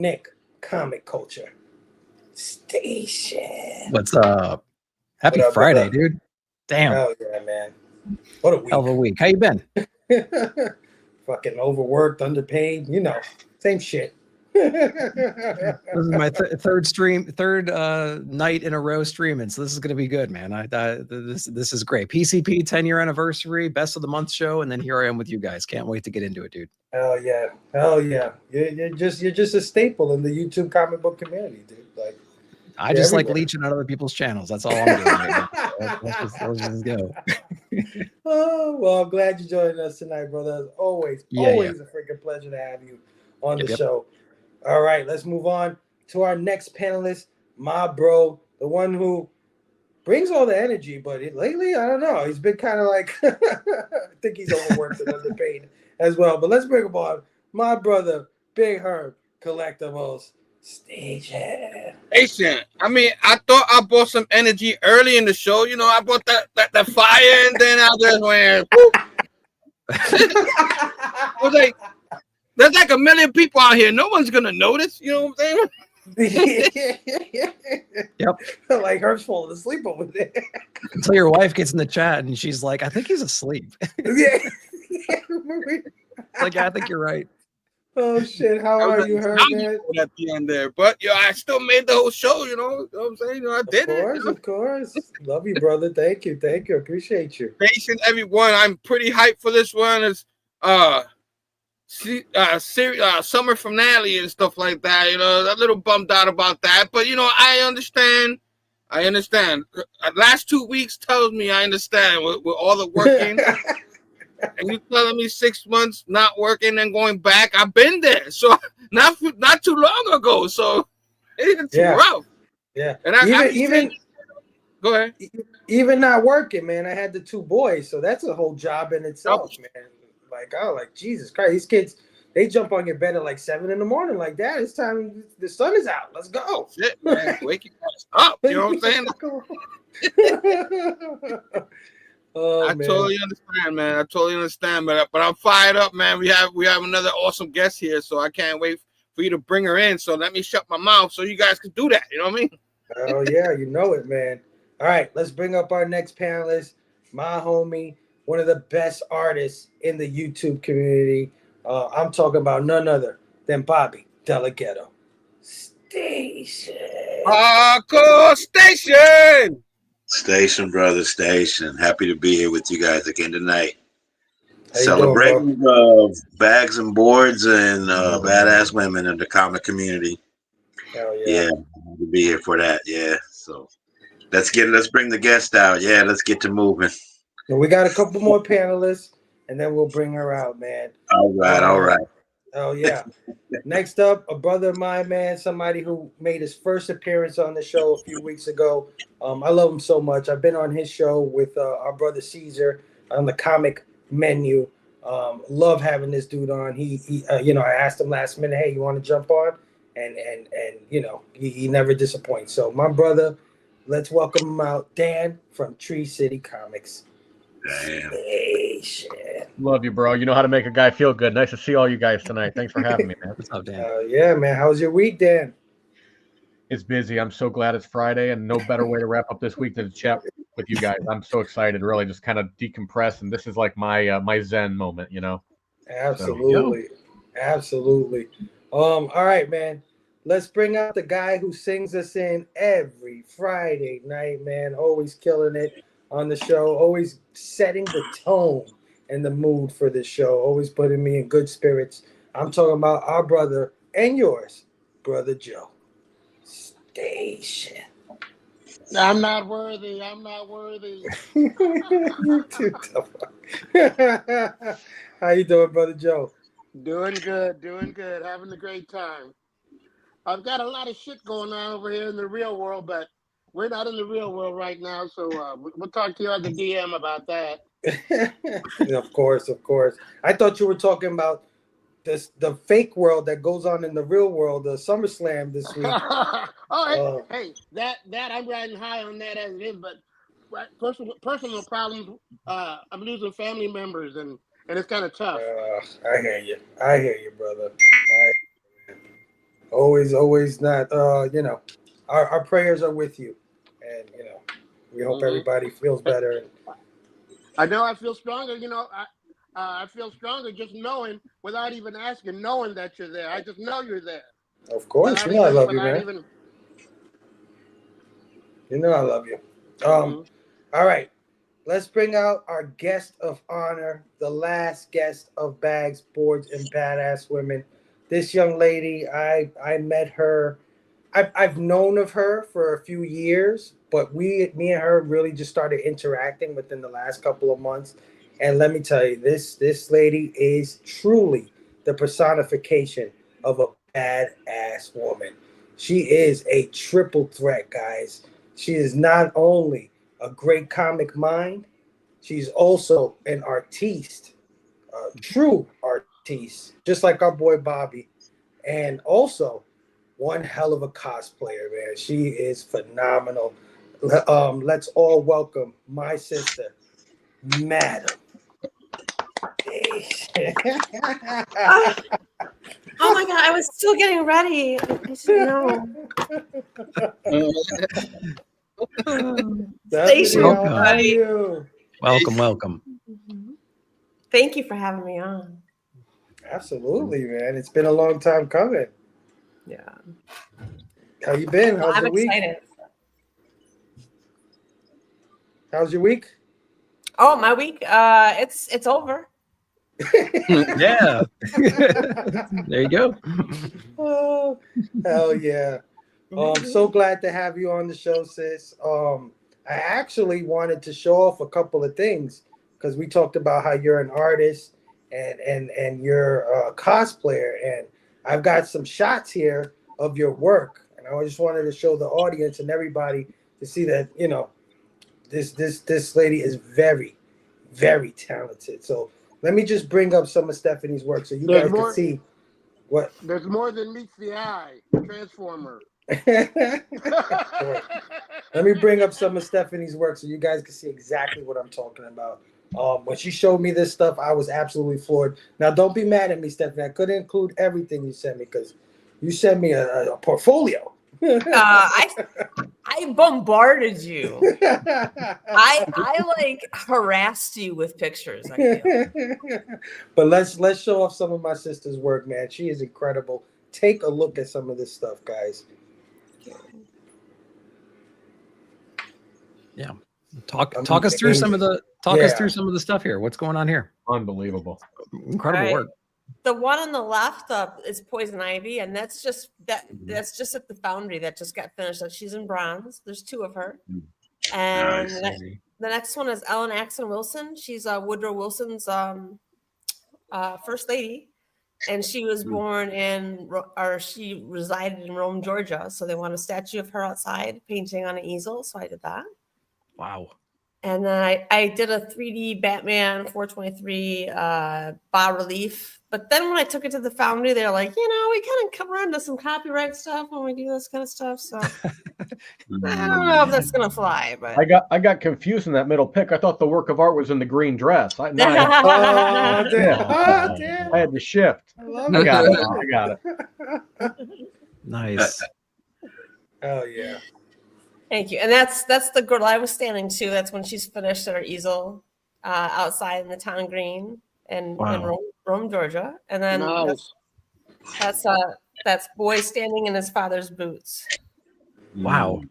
Nick, Comic Culture Station. What's up? Happy What up, Friday, brother? dude. Damn. Hell yeah, man. What a week. Hell of a week. How you been? Fucking overworked, underpaid, same shit. This is my third night in a row streaming, so this is gonna be good, man. This is great. PCP 10-year anniversary, best of the month show, and then here I am with you guys. Can't wait to get into it, dude. Hell yeah. You're just a staple in the YouTube comic book community, dude. Like, I just like leeching on other people's channels. That's all I'm doing right now. Let's just go. Oh, well, I'm glad you joined us tonight, brother. As always, a freaking pleasure to have you on the show. All right, let's move on to our next panelist, my bro, the one who brings all the energy, but lately, I don't know. He's been kind of like, I think he's overworked and underpaid as well. But let's bring him on, my brother, Big Herb, Collectibles Station. I mean, I thought I brought some energy early in the show. I brought that fire, and then I just went. I was like, there's like a million people out here. No one's gonna notice. You know what I'm saying? Yep. Like Herb's falling asleep over there. Until your wife gets in the chat and she's like, I think he's asleep. Like, I think you're right. Oh shit! How are you, Herb? At the end there, but I still made the whole show. You know what I'm saying? I did it. Of course. Love you, brother. Thank you. Appreciate you. Patient, everyone. I'm pretty hyped for this one. It's summer finale and stuff like that. A little bummed out about that, but I understand. Last 2 weeks tells me I understand with all the working. And you telling me 6 months not working and going back? I've been there, so not too long ago. So it's rough. Yeah, and even go ahead. Even not working, man. I had the 2 boys, so that's a whole job in itself, man. Like Jesus Christ, these kids, they jump on your bed at like 7 a.m. Like, Dad, it's time. The sun is out. Let's go. Shit, man. Wake you guys up. You know what I'm saying? I totally understand, man. I totally understand, but I'm fired up, man. We have another awesome guest here, so I can't wait for you to bring her in. So let me shut my mouth so you guys can do that. You know what I mean? Oh yeah, you know it, man. All right, let's bring up our next panelist, my homie, one of the best artists in the YouTube community. I'm talking about none other than Bobby Delgado Station. Hardcore Station. Station, brother, Station. Happy to be here with you guys again tonight. Celebrating bags and boards and badass women in the comic community. Hell yeah. Yeah, to be here for that. Yeah. So let's bring the guest out. Yeah, let's get to moving. So we got a couple more panelists, and then we'll bring her out, man. All right. Oh yeah. Next up, a brother of mine, man, somebody who made his first appearance on the show a few weeks ago. I love him so much. I've been on his show with our brother Caesar on the comic menu. Love having this dude on. He I asked him last minute, hey, you want to jump on? And he never disappoints. So my brother, let's welcome him out, Dan from Tree City Comics. Damn. Love you, bro. You know how to make a guy feel good. Nice to see all you guys tonight. Thanks for having me, man. What's up, Dan? Yeah, man. How's your week, Dan? It's busy. I'm so glad it's Friday, and no better way to wrap up this week than to chat with you guys. I'm so excited, really, just kind of decompress, and this is like my Zen moment, Absolutely. So, Absolutely. All right, man. Let's bring out the guy who sings us in every Friday night, man. Always killing it on the show, always setting the tone and the mood for this show, always putting me in good spirits. I'm talking about our brother and yours, Brother Joe Station. I'm not worthy. How you doing, Brother Joe? Doing good. Having a great time. I've got a lot of shit going on over here in the real world, but we're not in the real world right now, so we'll talk to you on the DM about that. Of course. I thought you were talking about the fake world that goes on in the real world, the SummerSlam this week. Hey, that I'm riding high on that as it is, but personal problems. I'm losing family members, and it's kind of tough. I hear you, brother. always not. Our prayers are with you, and we hope everybody feels better. I know I feel stronger. I feel stronger just knowing, without even asking, knowing that you're there. I just know you're there. Of course, I love you, man. I love you. All right. Let's bring out our guest of honor, the last guest of Bags, Boards, and Badass Women. This young lady, I met her. I've known of her for a few years, but me and her really just started interacting within the last couple of months. And let me tell you, this lady is truly the personification of a badass woman. She is a triple threat, guys. She is not only a great comic mind, she's also an artiste, a true artiste, just like our boy Bobby, and also one hell of a cosplayer, man. She is phenomenal. Let's all welcome my sister, Madam. Oh my God, I was still getting ready. I didn't know. How are you? Welcome. Thank you for having me on. Absolutely, man. It's been a long time coming. Yeah. How you been? How's the week? Excited. How's your week? Oh, my week. It's over. Yeah. There you go. Oh, hell yeah. So glad to have you on the show, sis. I actually wanted to show off a couple of things because we talked about how you're an artist and you're a cosplayer, and I've got some shots here of your work, and I just wanted to show the audience and everybody to see that this lady is very, very talented. So let me just bring up some of Stephanie's work so you guys can see what. There's more than meets the eye. Transformer. Let me bring up some of Stephanie's work so you guys can see exactly what I'm talking about. When she showed me this stuff, I was absolutely floored. Now, don't be mad at me, Stephanie. I couldn't include everything you sent me because you sent me a portfolio. I bombarded you. I like harassed you with pictures. But let's show off some of my sister's work, man. She is incredible. Take a look at some of this stuff, guys. Yeah. Talk us through some of the stuff here. What's going on here? Unbelievable. Incredible work. The one on the left is Poison Ivy, and that's just at the foundry that just got finished. She's in bronze. There's two of her. And the next one is Ellen Axon Wilson. She's Woodrow Wilson's first lady. And she was born she resided in Rome, Georgia. So they want a statue of her outside, painting on an easel. So I did that. Wow. And then I did a 3D Batman 423 bas relief. But then when I took it to the foundry, they're like, we kind of come around to some copyright stuff when we do this kind of stuff. So I don't know if that's gonna fly. But I got confused in that middle pic. I thought the work of art was in the green dress. I had to shift. I got it. Nice. Oh yeah. Thank you. And that's the girl I was standing to. That's when she's finished at her easel outside in the town green in Rome, Georgia. And then that's boy standing in his father's boots. Wow.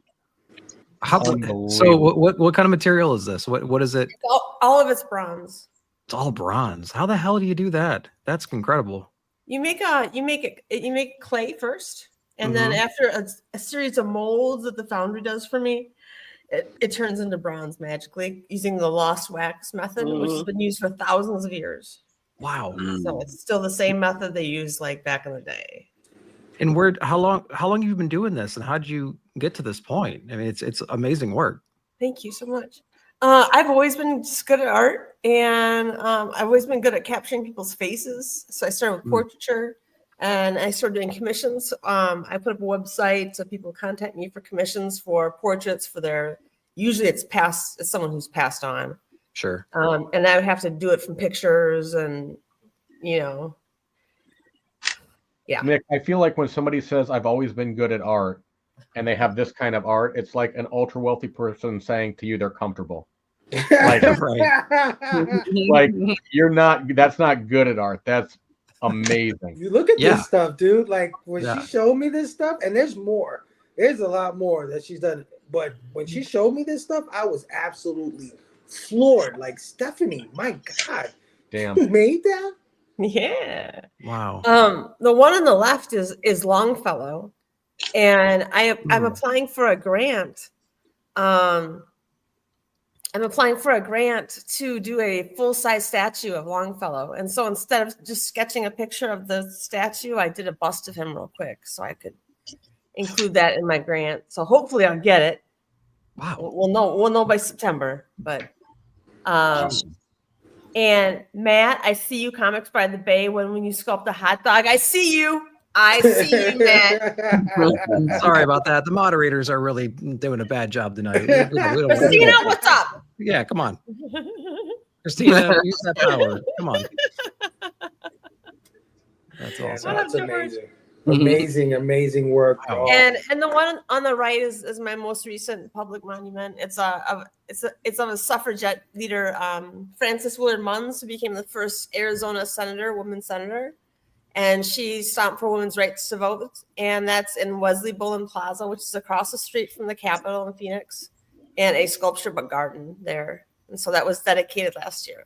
So what kind of material is this? What is it? All of it's bronze. It's all bronze. How the hell do you do that? That's incredible. You make clay first. And then after a series of molds that the foundry does for me, it turns into bronze magically using the lost wax method, which has been used for thousands of years. Wow. So it's still the same method they used like back in the day. And how long have you been doing this, and how did you get to this point? I mean, it's amazing work. Thank you so much. I've always been just good at art, and I've always been good at capturing people's faces. So I started with portraiture. And I started doing commissions. I put up a website so people contact me for commissions for portraits for usually it's someone who's passed on. Sure. And I would have to do it from pictures and, Yeah. Nick, I feel like when somebody says I've always been good at art and they have this kind of art, it's like an ultra wealthy person saying to you they're comfortable. Like, like you're not, that's not good at art. That's amazing. You look at Yeah. this stuff, dude. Like when Yeah. she showed me this stuff, and there's more. There's a lot more that she's done. But when she showed me this stuff, I was absolutely floored. Like, Stephanie, my God, Damn. you made that? Yeah. Wow. The one on the left is Longfellow, and I'm applying for a grant. I'm applying for a grant to do a full-size statue of Longfellow, and so instead of just sketching a picture of the statue, I did a bust of him real quick so I could include that in my grant. So hopefully I'll get it. Wow. We'll know by September, but and Matt, I see you, Comics by the Bay, when you sculpt a hot dog. I see you, Matt. Sorry about that. The moderators are really doing a bad job tonight. Christina, what's up? Yeah, come on. Christina, use that power. Come on. That's awesome. That's amazing. Amazing work. Wow. And the one on the right is my most recent public monument. It's of a suffragette leader, Frances Willard Munns, who became the first Arizona woman senator, and she stomped for women's rights to vote. And that's in Wesley Bullen Plaza, which is across the street from the Capitol in Phoenix, and a sculpture garden there. And so that was dedicated last year.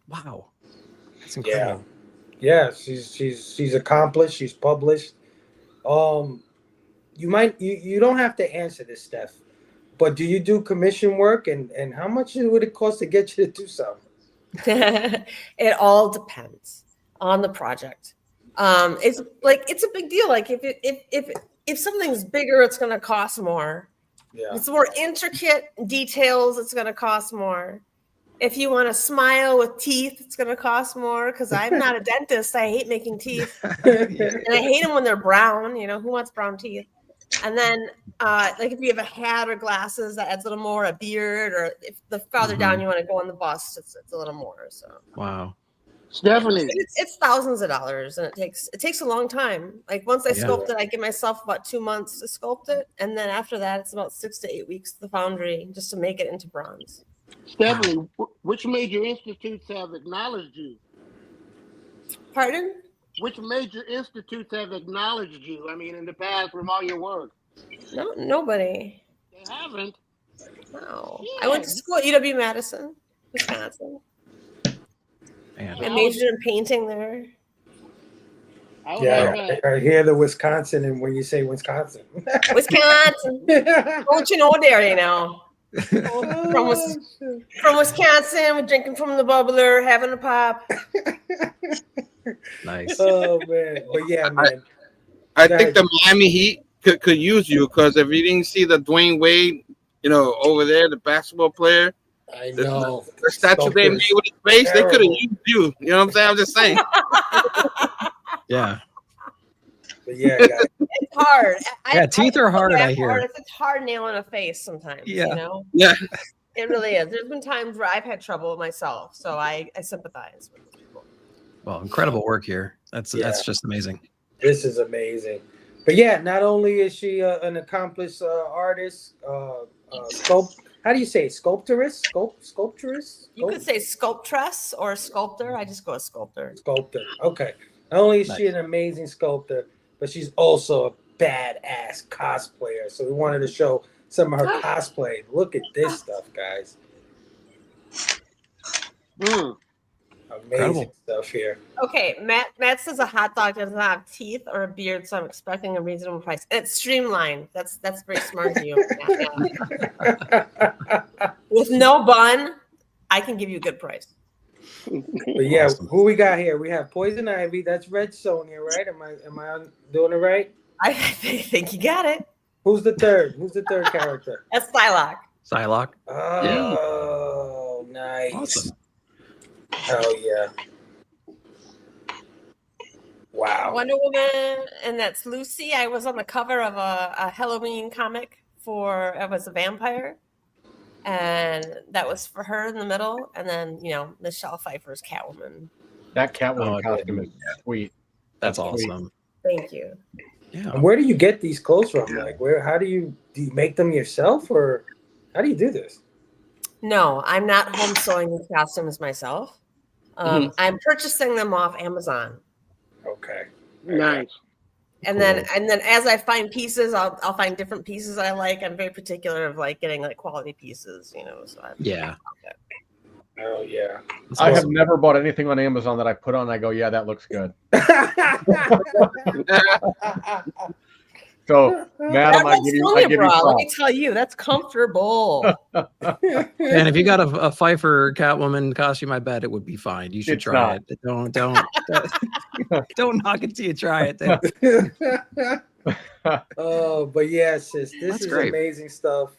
Wow, that's incredible. Yeah, she's accomplished. She's published. You don't have to answer this, Steph, but do you do commission work, and how much would it cost to get you to do so? It all depends on the project. It's a big deal. Like if something's bigger, it's going to cost more. Yeah. If it's more intricate details, it's going to cost more. If you want to smile with teeth, it's going to cost more because I'm not a dentist. I hate making teeth. And I hate them when they're brown. You know, who wants brown teeth? And then, like if you have a hat or glasses, that adds a little more, a beard, or if the farther down you want to go on the bust, it's a little more. So wow. Stephanie, it's thousands of dollars, and it takes a long time. Like once I sculpt it, I give myself about 2 months to sculpt it, and then after that, it's about 6 to 8 weeks to the foundry just to make it into bronze. Stephanie, which major institutes have acknowledged you? Pardon? Which major institutes have acknowledged you? I mean, in the past from all your work. No, nobody. They haven't. No. Yeah. I went to school at UW-Madison, Wisconsin. Man. I majored in painting there. Yeah, I hear the Wisconsin, and when you say Wisconsin, Wisconsin. Don't you know there, you know? From Wisconsin, we're drinking from the bubbler, having a pop. Nice. Oh man, but yeah, man. I think the Miami Heat could use you because if you didn't see the Dwayne Wade, over there, the basketball player, I know the statue they made with his face, they could have used you. You know what I'm saying? I'm just saying. Yeah. But yeah, guys. It's hard. Teeth are hard, I hear. It's hard nailing a face sometimes, Yeah. you know? Yeah. It really is. There's been times where I've had trouble myself, so I sympathize with people. Well, incredible work here. That's just amazing. This is amazing. But yeah, not only is she an accomplished artist, how do you say it? Sculptress? You could say sculptress or sculptor. I just go with sculptor. Sculptor. Okay. Not only is she an amazing sculptor, but she's also a badass cosplayer. So we wanted to show some of her cosplay. Look at this stuff, guys. Amazing stuff here. Okay, Matt says a hot dog does not have teeth or a beard, so I'm expecting a reasonable price. And it's streamlined. That's very smart of you. With no bun, I can give you a good price. But yeah, who we got here? We have Poison Ivy. That's Red Sonja, right? Am I doing it right? I think you got it. Who's the third? Who's the third character? That's Psylocke. Psylocke. Oh, nice. Awesome. Hell yeah. Wow. Wonder Woman, and that's Lucy. I was on the cover of a Halloween comic it was a vampire. And that was for her in the middle. And then, Michelle Pfeiffer's Catwoman. That Catwoman costume is sweet. That's awesome. Thank you. Yeah. And where do you get these clothes from? Like, how do you make them yourself, or how do you do this? No, I'm not home sewing these costumes myself. I'm purchasing them off Amazon. Okay. Nice. And then as I find pieces, I'll find different pieces I like. I'm very particular of like getting like quality pieces, you know. So yeah. Oh yeah. I have never bought anything on Amazon that I put on and I go, yeah, that looks good. So, madam, I give you props. Let me tell you, that's comfortable. And if you got a Pfeiffer Catwoman costume, I bet it would be fine. You should try it. Don't don't knock it till you try it. Oh, but yeah, sis, this That's is great. amazing stuff.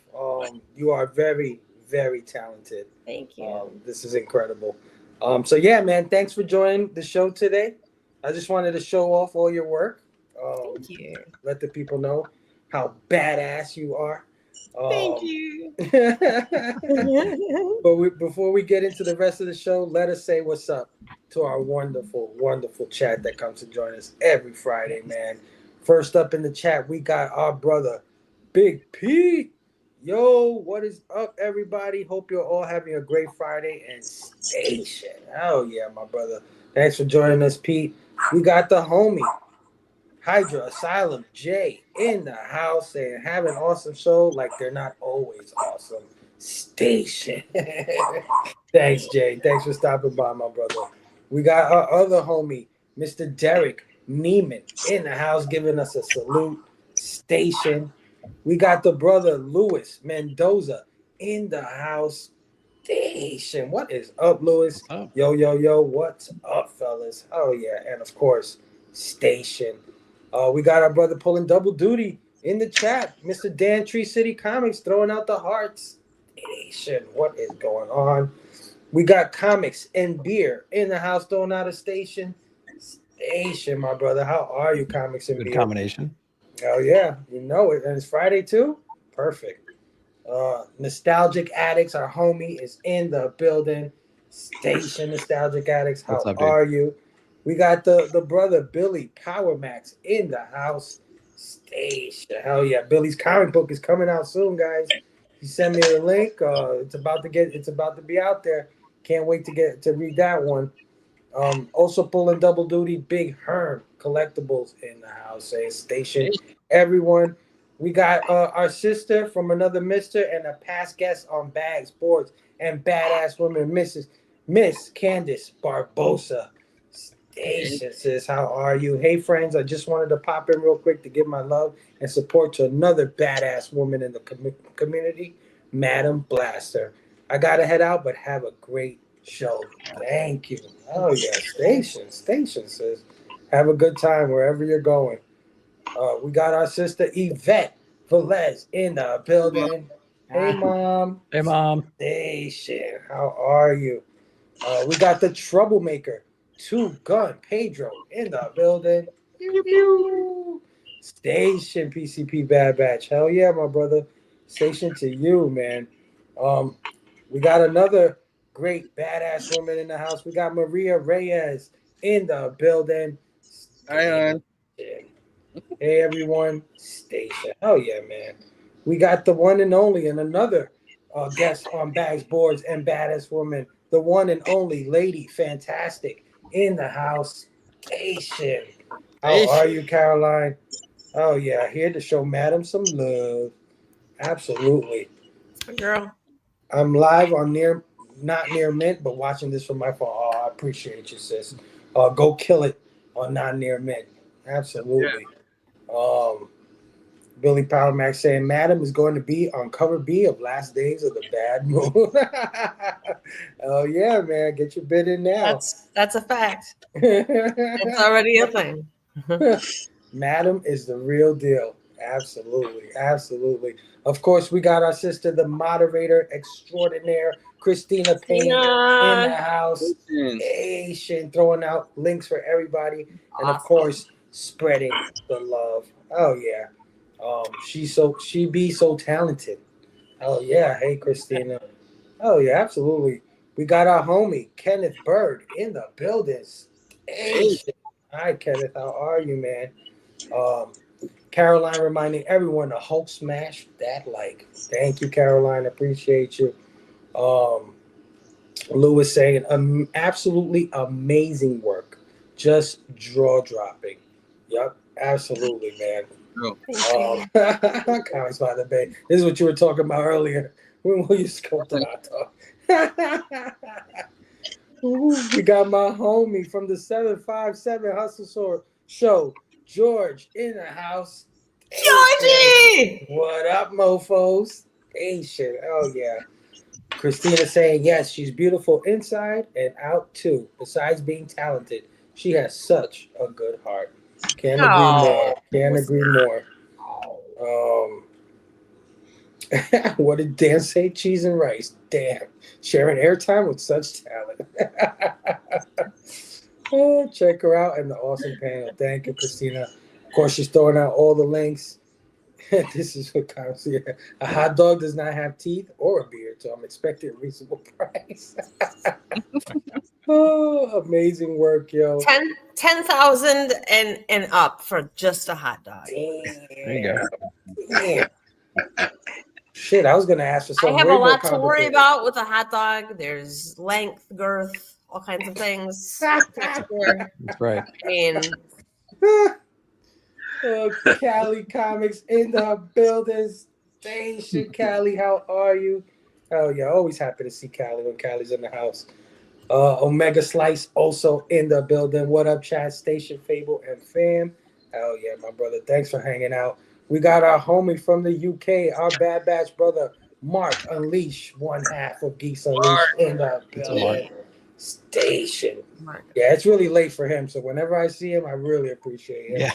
You are very, very talented. Thank you. This is incredible. So yeah, man, thanks for joining the show today. I just wanted to show off all your work. Thank you. Let the people know how badass you are. Thank you. But before we get into the rest of the show, let us say what's up to our wonderful, wonderful chat that comes to join us every Friday, man. First up in the chat, we got our brother, Big Pete. Yo, what is up, everybody? Hope you're all having a great Friday and station. Oh, yeah, my brother. Thanks for joining us, Pete. We got the homie, Hydra Asylum Jay, in the house saying, have an awesome show like they're not always awesome. Station. Thanks, Jay. Thanks for stopping by, my brother. We got our other homie, Mr. Derek Neiman, in the house giving us a salute. Station. We got the brother Luis Mendoza in the house. Station. What is up, Luis? Oh. Yo. What's up, fellas? Oh, yeah. And of course, Station. We got our brother pulling double duty in the chat. Mr. Dan Tree City Comics throwing out the hearts. Station. What is going on? We got Comics and Beer in the house throwing out a station. Station, my brother. How are you, Comics and Good Beer? combination. Oh, yeah. You know it. And it's Friday, too? Perfect. Nostalgic Addicts, our homie, is in the building. Station, Nostalgic Addicts. How What's up, are you? We got the brother Billy Power Max in the house. Station. Hell yeah. Billy's comic book is coming out soon, guys. He sent me the link. It's about to be out there. Can't wait to read that one. Also pulling double duty, Big Herm Collectibles in the house. Saying Station. Everyone. We got our sister from another mister and a past guest on Bags, Boards, and Badass Women, Miss Candace Barbosa. Station says, how are you? Hey, friends, I just wanted to pop in real quick to give my love and support to another badass woman in the community, Madam Blaster. I got to head out, but have a great show. Thank you. Oh, yeah, Station says, have a good time wherever you're going. We got our sister Yvette Velez in the building. Hey, Mom. Hey, Mom. Station, how are you? We got the troublemaker, Two Gun Pedro in the building. Pew, pew. Station PCP Bad Batch. Hell yeah, my brother. Station to you, man. We got another great badass woman in the house. We got Maria Reyes in the building. Hi. Hey everyone, Station. Oh yeah, man. We got the one and only and another guest on Bags, Boards, and Badass Woman, the one and only Lady Fantastic in the house. Station. How are you, Caroline? Oh yeah, here to show Madam some love. Absolutely. Girl. I'm live on not near mint, but watching this from my phone. Oh, I appreciate you, sis. Go kill it on not near mint. Absolutely. Yeah. Billy Power Max saying Madam is going to be on cover B of Last Days of the Bad Moon. Oh yeah, man, get your bid in now. That's a fact. It's already a thing. Madam is the real deal. Absolutely. Of course, we got our sister, the moderator extraordinaire, Christina Payne, in the house. Asian, throwing out links for everybody, and of course, spreading the love. Oh yeah. She be so talented. Oh yeah, hey Christina. Oh yeah, absolutely. We got our homie Kenneth Bird in the building. Hey, hi Kenneth, how are you, man? Caroline reminding everyone to Hulk smash that like. Thank you, Caroline. Appreciate you. Lewis saying, absolutely amazing work. Just jaw dropping. Yep, absolutely, man. Comics by the Bay. This is what you were talking about earlier. When will you scope the hot dog? Ooh, we got my homie from the 757 Hustle Sword show, George, in the house. Georgie! What up, mofos? Hey, shit. Oh, yeah. Christina saying, yes, she's beautiful inside and out, too. Besides being talented, she has such a good heart. Can't agree more. Can't agree more. What did Dan say? Cheese and rice. Damn. Sharing airtime with such talent. Oh, check her out and the awesome panel. Thank you, Christina. Of course, she's throwing out all the links. This is what counts here. A hot dog does not have teeth or a beard, so I'm expecting a reasonable price. Oh, amazing work, yo. 10,000 and up for just a hot dog. Damn. There you go. Damn. Shit, I was gonna ask for something. I have way a more lot to worry complicated. about with a hot dog. There's length, girth, all kinds of things. Texture. That's right. I mean, Cali Comics in the building. Station Cali, how are you? Oh yeah, always happy to see Cali when Cali's in the house. Omega Slice also in the building. What up, chat? Station Fable and fam. Oh yeah, my brother. Thanks for hanging out. We got our homie from the UK, our Bad Batch brother, Mark Unleash, one half of Geeks Unleashed in the building. Station. Yeah, it's really late for him, so whenever I see him, I really appreciate him. Yeah.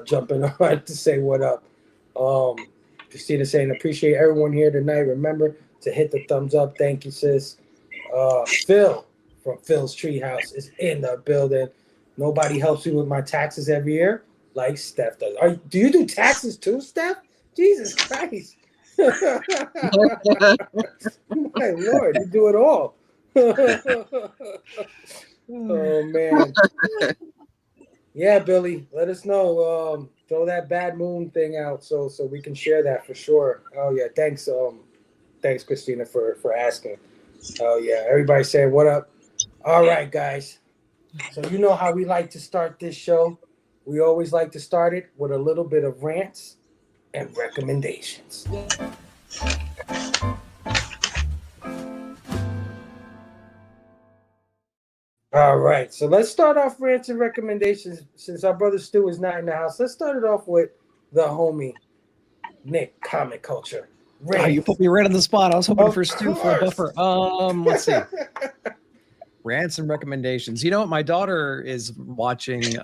Jumping on to say what up. Christina saying, appreciate everyone here tonight. Remember to hit the thumbs up. Thank you, sis. Phil from Phil's Treehouse is in the building. Nobody helps me with my taxes every year like Steph does. Do you do taxes too, Steph? Jesus Christ. My Lord, you do it all. Oh, man. Yeah, Billy, let us know. Throw that bad moon thing out so we can share that for sure. Oh yeah, thanks Christina for asking. Oh yeah, everybody saying what up. All right, guys. So you know how we like to start this show. We always like to start it with a little bit of rants and recommendations. All right, so let's start off rants and recommendations. Since our brother Stu is not in the house, let's start it off with the homie Nick, Comic Culture. Oh, you put me right on the spot. I was hoping for Stu for a course. buffer. Let's see. Rants and recommendations. You know what? My daughter is watching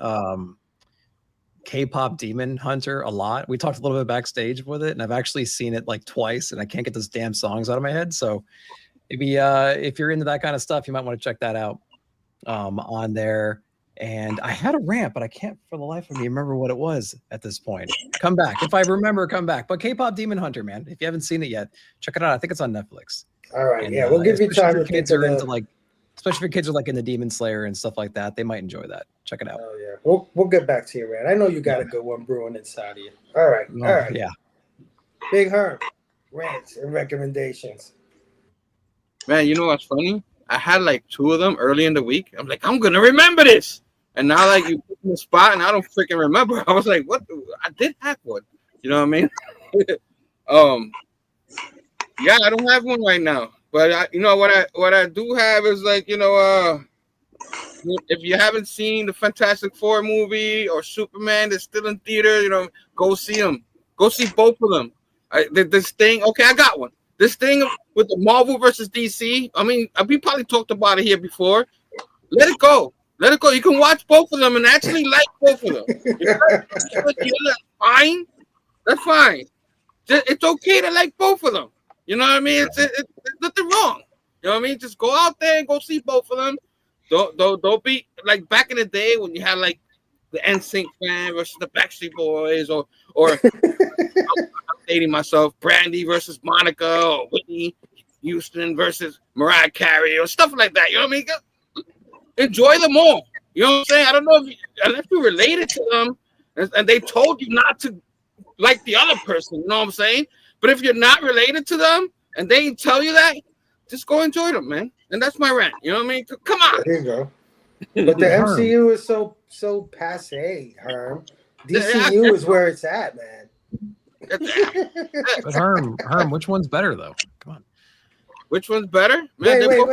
K-pop Demon Hunter a lot. We talked a little bit backstage with it, and I've actually seen it like twice, and I can't get those damn songs out of my head. So maybe if you're into that kind of stuff, you might want to check that out on there. And I had a rant, but I can't for the life of me remember what it was at this point. Come back. If I remember, come back. But K-pop Demon Hunter, man, if you haven't seen it yet, check it out. I think it's on Netflix. All right. And, yeah, we'll give you time. If kids are into like, especially if kids are like in the Demon Slayer and stuff like that, they might enjoy that. Check it out. Oh yeah. We'll get back to you, man. I know you got a good one brewing inside of you. All right. All right. Yeah. Big Herb, rants and recommendations. Man, you know what's funny? I had like 2 of them early in the week. I'm like, I'm gonna remember this. And now, like, you put in the spot, and I don't freaking remember. I was like, "What? I did have one." You know what I mean? Yeah, I don't have one right now. But what I do have is like, if you haven't seen the Fantastic Four movie or Superman that's still in theater, go see them. Go see both of them. This thing. Okay, I got one. This thing with the Marvel versus DC. I mean, we probably talked about it here before. Let it go. Let it go. You can watch both of them and actually like both of them. That's fine. That's fine. It's okay to like both of them. You know what I mean? It's nothing wrong. You know what I mean? Just go out there and go see both of them. Don't be like back in the day when you had like the NSYNC fan versus the Backstreet Boys or I'm dating myself, Brandy versus Monica or Whitney Houston versus Mariah Carey or stuff like that. You know what I mean? Enjoy them all. You know what I'm saying? I don't know unless you related to them, and they told you not to like the other person. You know what I'm saying? But if you're not related to them and they tell you that, just go enjoy them, man. And that's my rant. You know what I mean? Come on. There you go. But the MCU is so passe, Herm. DCU is where it's at, man. But Herm, which one's better though? Come on. Which one's better? Man, wait.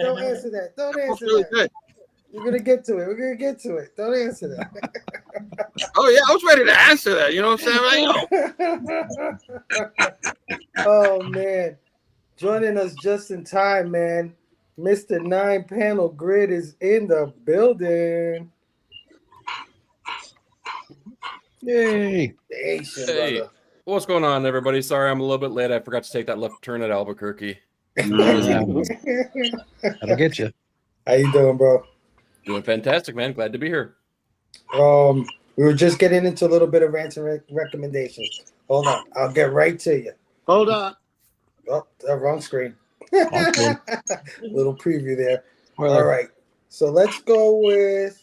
Don't answer that. Don't answer that. Good. We're gonna get to it. Don't answer that. Oh yeah, I was ready to answer that. You know what I'm saying? Right? Oh man. Joining us just in time, man. Mr. 9-panel grid is in the building. Yay. Hey, what's going on, everybody? Sorry, I'm a little bit late. I forgot to take that left turn at Albuquerque. That'll get you. How you doing, bro? Doing fantastic, man. Glad to be here. We were just getting into a little bit of rants and recommendations. Hold on. I'll get right to you. Hold on. Oh, wrong screen. Little preview there. Well, all right. So let's go with.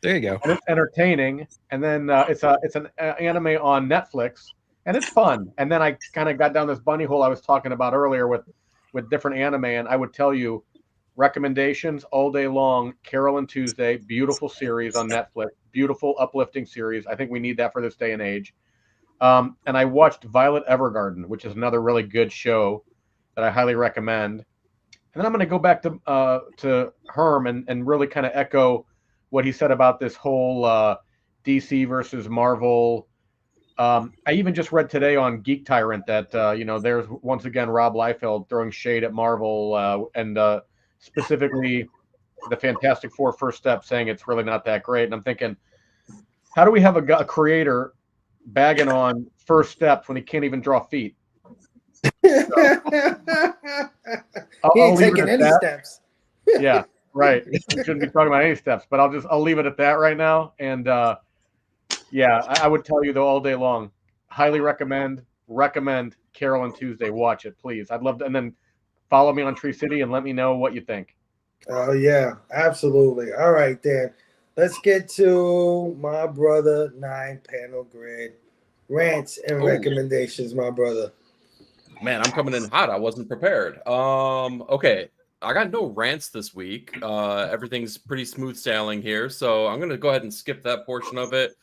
There you go. And it's entertaining, and then it's an anime on Netflix, and it's fun. And then I kind of got down this bunny hole I was talking about earlier with different anime, and I would tell you recommendations all day long. Carol and Tuesday, beautiful series on Netflix, beautiful uplifting series. I think we need that for this day and age. And I watched Violet Evergarden, which is another really good show that I highly recommend. And then I'm going to go back to Herm and really kind of echo what he said about this whole DC versus Marvel. I even just read today on Geek Tyrant that there's once again Rob Liefeld throwing shade at Marvel and specifically the Fantastic Four First Step, saying it's really not that great. And I'm thinking, how do we have a creator bagging on First Steps when he can't even draw feet? He ain't taking any steps. Yeah, right. We shouldn't be talking about any steps, but I'll leave it at that right now. And yeah, I would tell you though all day long, highly recommend Carol and Tuesday. Watch it, please. I'd love to, and then follow me on Tree City and let me know what you think. Oh yeah, absolutely. All right, Dan. Let's get to my brother 9-panel grid rants and recommendations, my brother. Man, I'm coming in hot. I wasn't prepared. Okay. I got no rants this week. Everything's pretty smooth sailing here, so I'm gonna go ahead and skip that portion of it.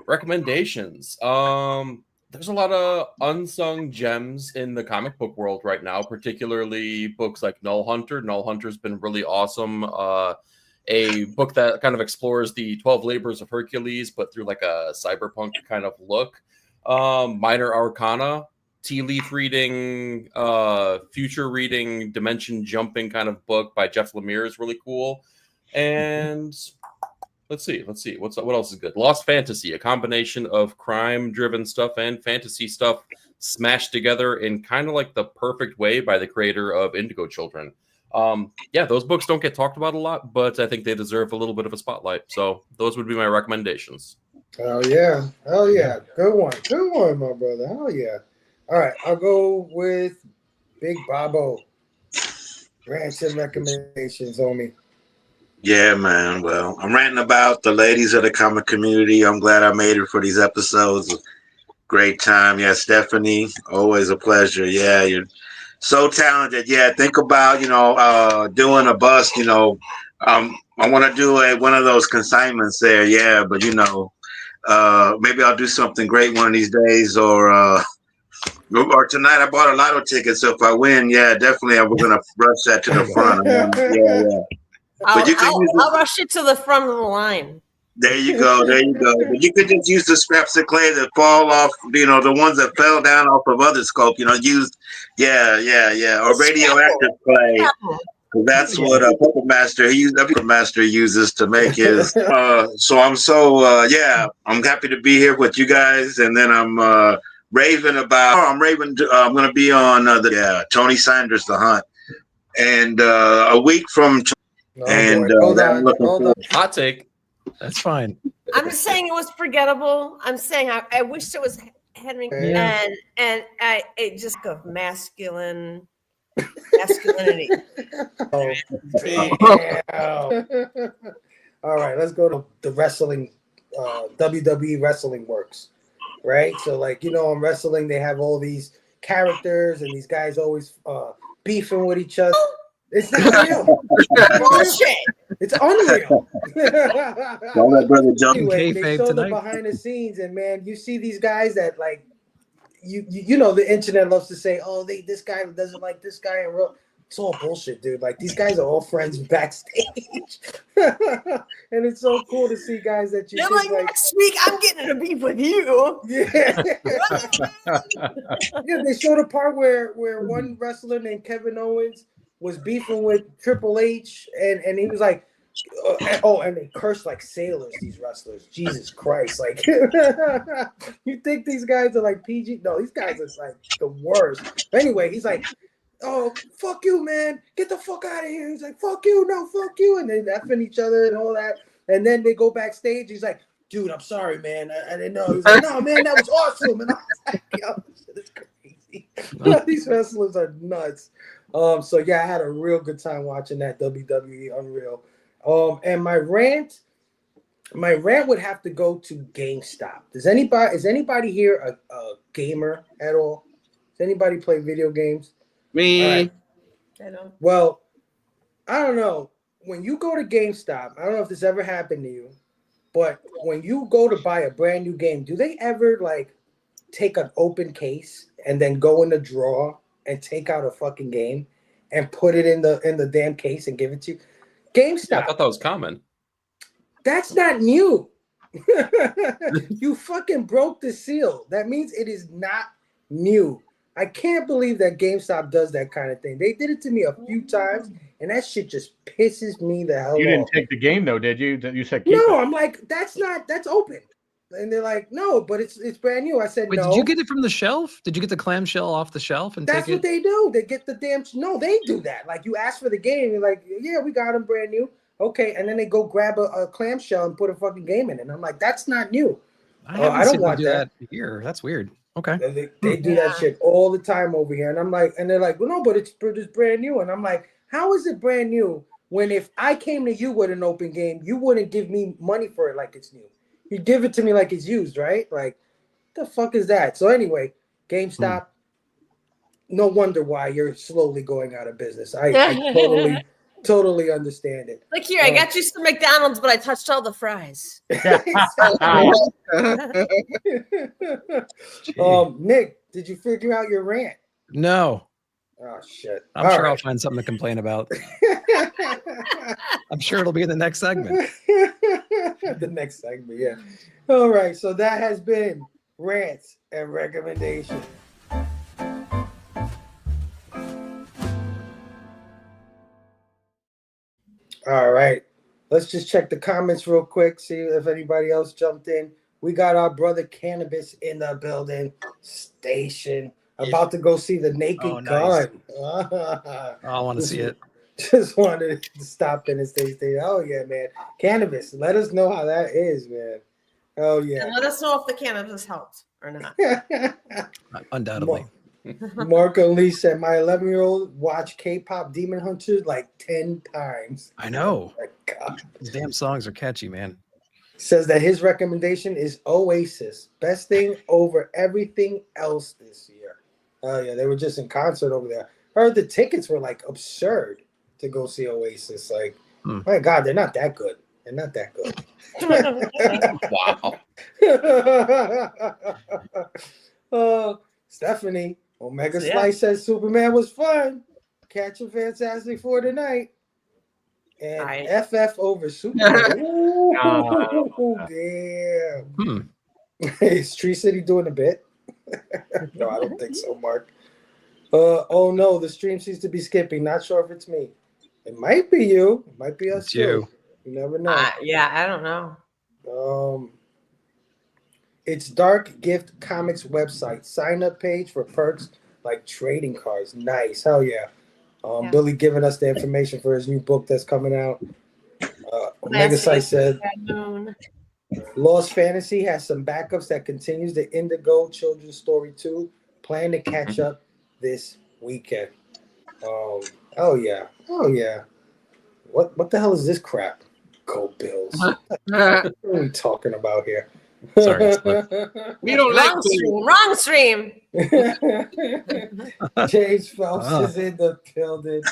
Recommendations. There's a lot of unsung gems in the comic book world right now, particularly books like Null Hunter. Null Hunter's been really awesome. A book that kind of explores the 12 labors of Hercules, but through like a cyberpunk kind of look. Minor Arcana. Tea leaf reading, future reading, dimension jumping kind of book by Jeff Lemire is really cool. And let's see. What else is good? Lost Fantasy, a combination of crime-driven stuff and fantasy stuff smashed together in kind of like the perfect way by the creator of Indigo Children. Yeah, those books don't get talked about a lot, but I think they deserve a little bit of a spotlight. So those would be my recommendations. Oh yeah. Good one, my brother. Hell yeah. All right, I'll go with Big Bobo. Rants and recommendations, homie. Yeah, man. Well, I'm ranting about the ladies of the comic community. I'm glad I made it for these episodes. Great time. Yeah, Stephanie, always a pleasure. Yeah, you're so talented. Yeah, think about, doing a bust, I want to do one of those consignments there. Yeah, but, maybe I'll do something great one of these days or tonight I bought a lotto ticket, so if I win, yeah, definitely we're gonna rush that to the front. Yeah. I'll rush it to the front of the line. There you go. But you could just use the scraps of clay that fall off, the ones that fell down off of other sculpt, or radioactive clay. That's what a Puppet Master uses to make his. So I'm I'm happy to be here with you guys, and then I'm raving. I'm going to be on Tony Sanders, The Hunt, and a week from. Hold on. Hot take. That's fine. I'm just saying it was forgettable. I'm saying I wish it was Henry, and it just of masculinity. All right, let's go to the wrestling WWE wrestling works, right? So like, in wrestling, they have all these characters and these guys always beefing with each other. It's not real. Bullshit. It's unreal. Don't let brother jump. Anyway, they Kayfabe show the tonight. behind the scenes, and man, you see these guys that like the internet loves to say, oh, this guy doesn't like this guy, and it's all bullshit, dude. Like these guys are all friends backstage, and it's so cool to see guys that you You're think like, next week I'm getting in a beef with you. yeah. Yeah, they showed a part where one wrestler named Kevin Owens was beefing with Triple H, and he was like, and they cursed like sailors, these wrestlers. Jesus Christ. Like, you think these guys are like PG? No, these guys are like the worst. But anyway, he's like, oh, fuck you, man. Get the fuck out of here. He's like, fuck you, no, fuck you. And they effing each other and all that. And then they go backstage. He's like, dude, I'm sorry, man. I didn't know. He's like, no, man, that was awesome. And I was like, yo, this shit is crazy. These wrestlers are nuts. So yeah, I had a real good time watching that WWE Unreal. And my rant would have to go to GameStop. Is anybody here a gamer at all? Does anybody play video games? Me. Right. I know. Well, I don't know. When you go to GameStop, I don't know if this ever happened to you, but when you go to buy a brand new game, do they ever like take an open case and then go in the drawer and take out a fucking game and put it in the damn case and give it to you? GameStop. Yeah, I thought that was common. That's not new. You fucking broke the seal. That means it is not new. I can't believe that GameStop does that kind of thing. They did it to me a few times, and that shit just pisses me the hell off. You didn't take the game though, did you? You said keep no. it. I'm like, that's open. And they're like, no, but it's brand new. I said, Wait, no. did you get it from the shelf? Did you get the clamshell off the shelf and That's take what it? they do. They get the damn. No, they do that. Like you ask for the game, you're like, yeah, we got them brand new. Okay, and then they go grab a clamshell and put a fucking game in it. And I'm like, that's not new. I haven't I don't seen them want do that. here. That's weird. Okay. They do that shit all the time over here. And I'm like, and they're like, well, no, but it's brand new. And I'm like, how is it brand new when if I came to you with an open game, you wouldn't give me money for it like it's new? You give it to me like it's used, right? Like, the fuck is that? So anyway, GameStop, no wonder why you're slowly going out of business. I totally understand it. Like, here, I got you some McDonald's, but I touched all the fries. Nick, did you figure out your rant? No. Oh shit! I'm sure I'll find something to complain about. I'm sure it'll be in the next segment. The next segment, yeah. All right, so that has been rants and recommendations. All right, let's just check the comments real quick, see if anybody else jumped in. We got our brother Cannabis in the building. Station. About to go see the Naked Gun. I want to see it. Just wanted to stop in and say, oh yeah, man. Cannabis. Let us know how that is, man. Oh yeah. And let us know if the cannabis helped or not. Undoubtedly. Marco Lee said, my 11-year-old watched K-pop Demon Hunters like 10 times. I know. Oh my God. These damn songs are catchy, man. Says that his recommendation is Oasis. Best thing over everything else this year. Oh yeah, they were just in concert over there. Heard the tickets were like absurd to go see Oasis. Like, my God, they're not that good. They're not that good. Wow. Stephanie, Omega Slice says Superman was fun. Catching Fantastic Four tonight. And FF over Superman. Ooh, damn. Is Tree City doing a bit? No, I don't think so, Mark. Oh no, the stream seems to be skipping. Not sure if it's me. It might be you. It might be us too. You never know. Yeah, I don't know. It's Dark Gift Comics website. Sign up page for perks like trading cards. Nice. Hell yeah. Billy giving us the information for his new book that's coming out. Omega Site said Lost Fantasy has some backups that continues the Indigo Children's Story 2. Plan to catch up this weekend. Oh yeah. What the hell is this crap? Go Bills. What are we talking about here? Sorry, We don't like Wrong stream. Wrong stream. James Phelps is in the building.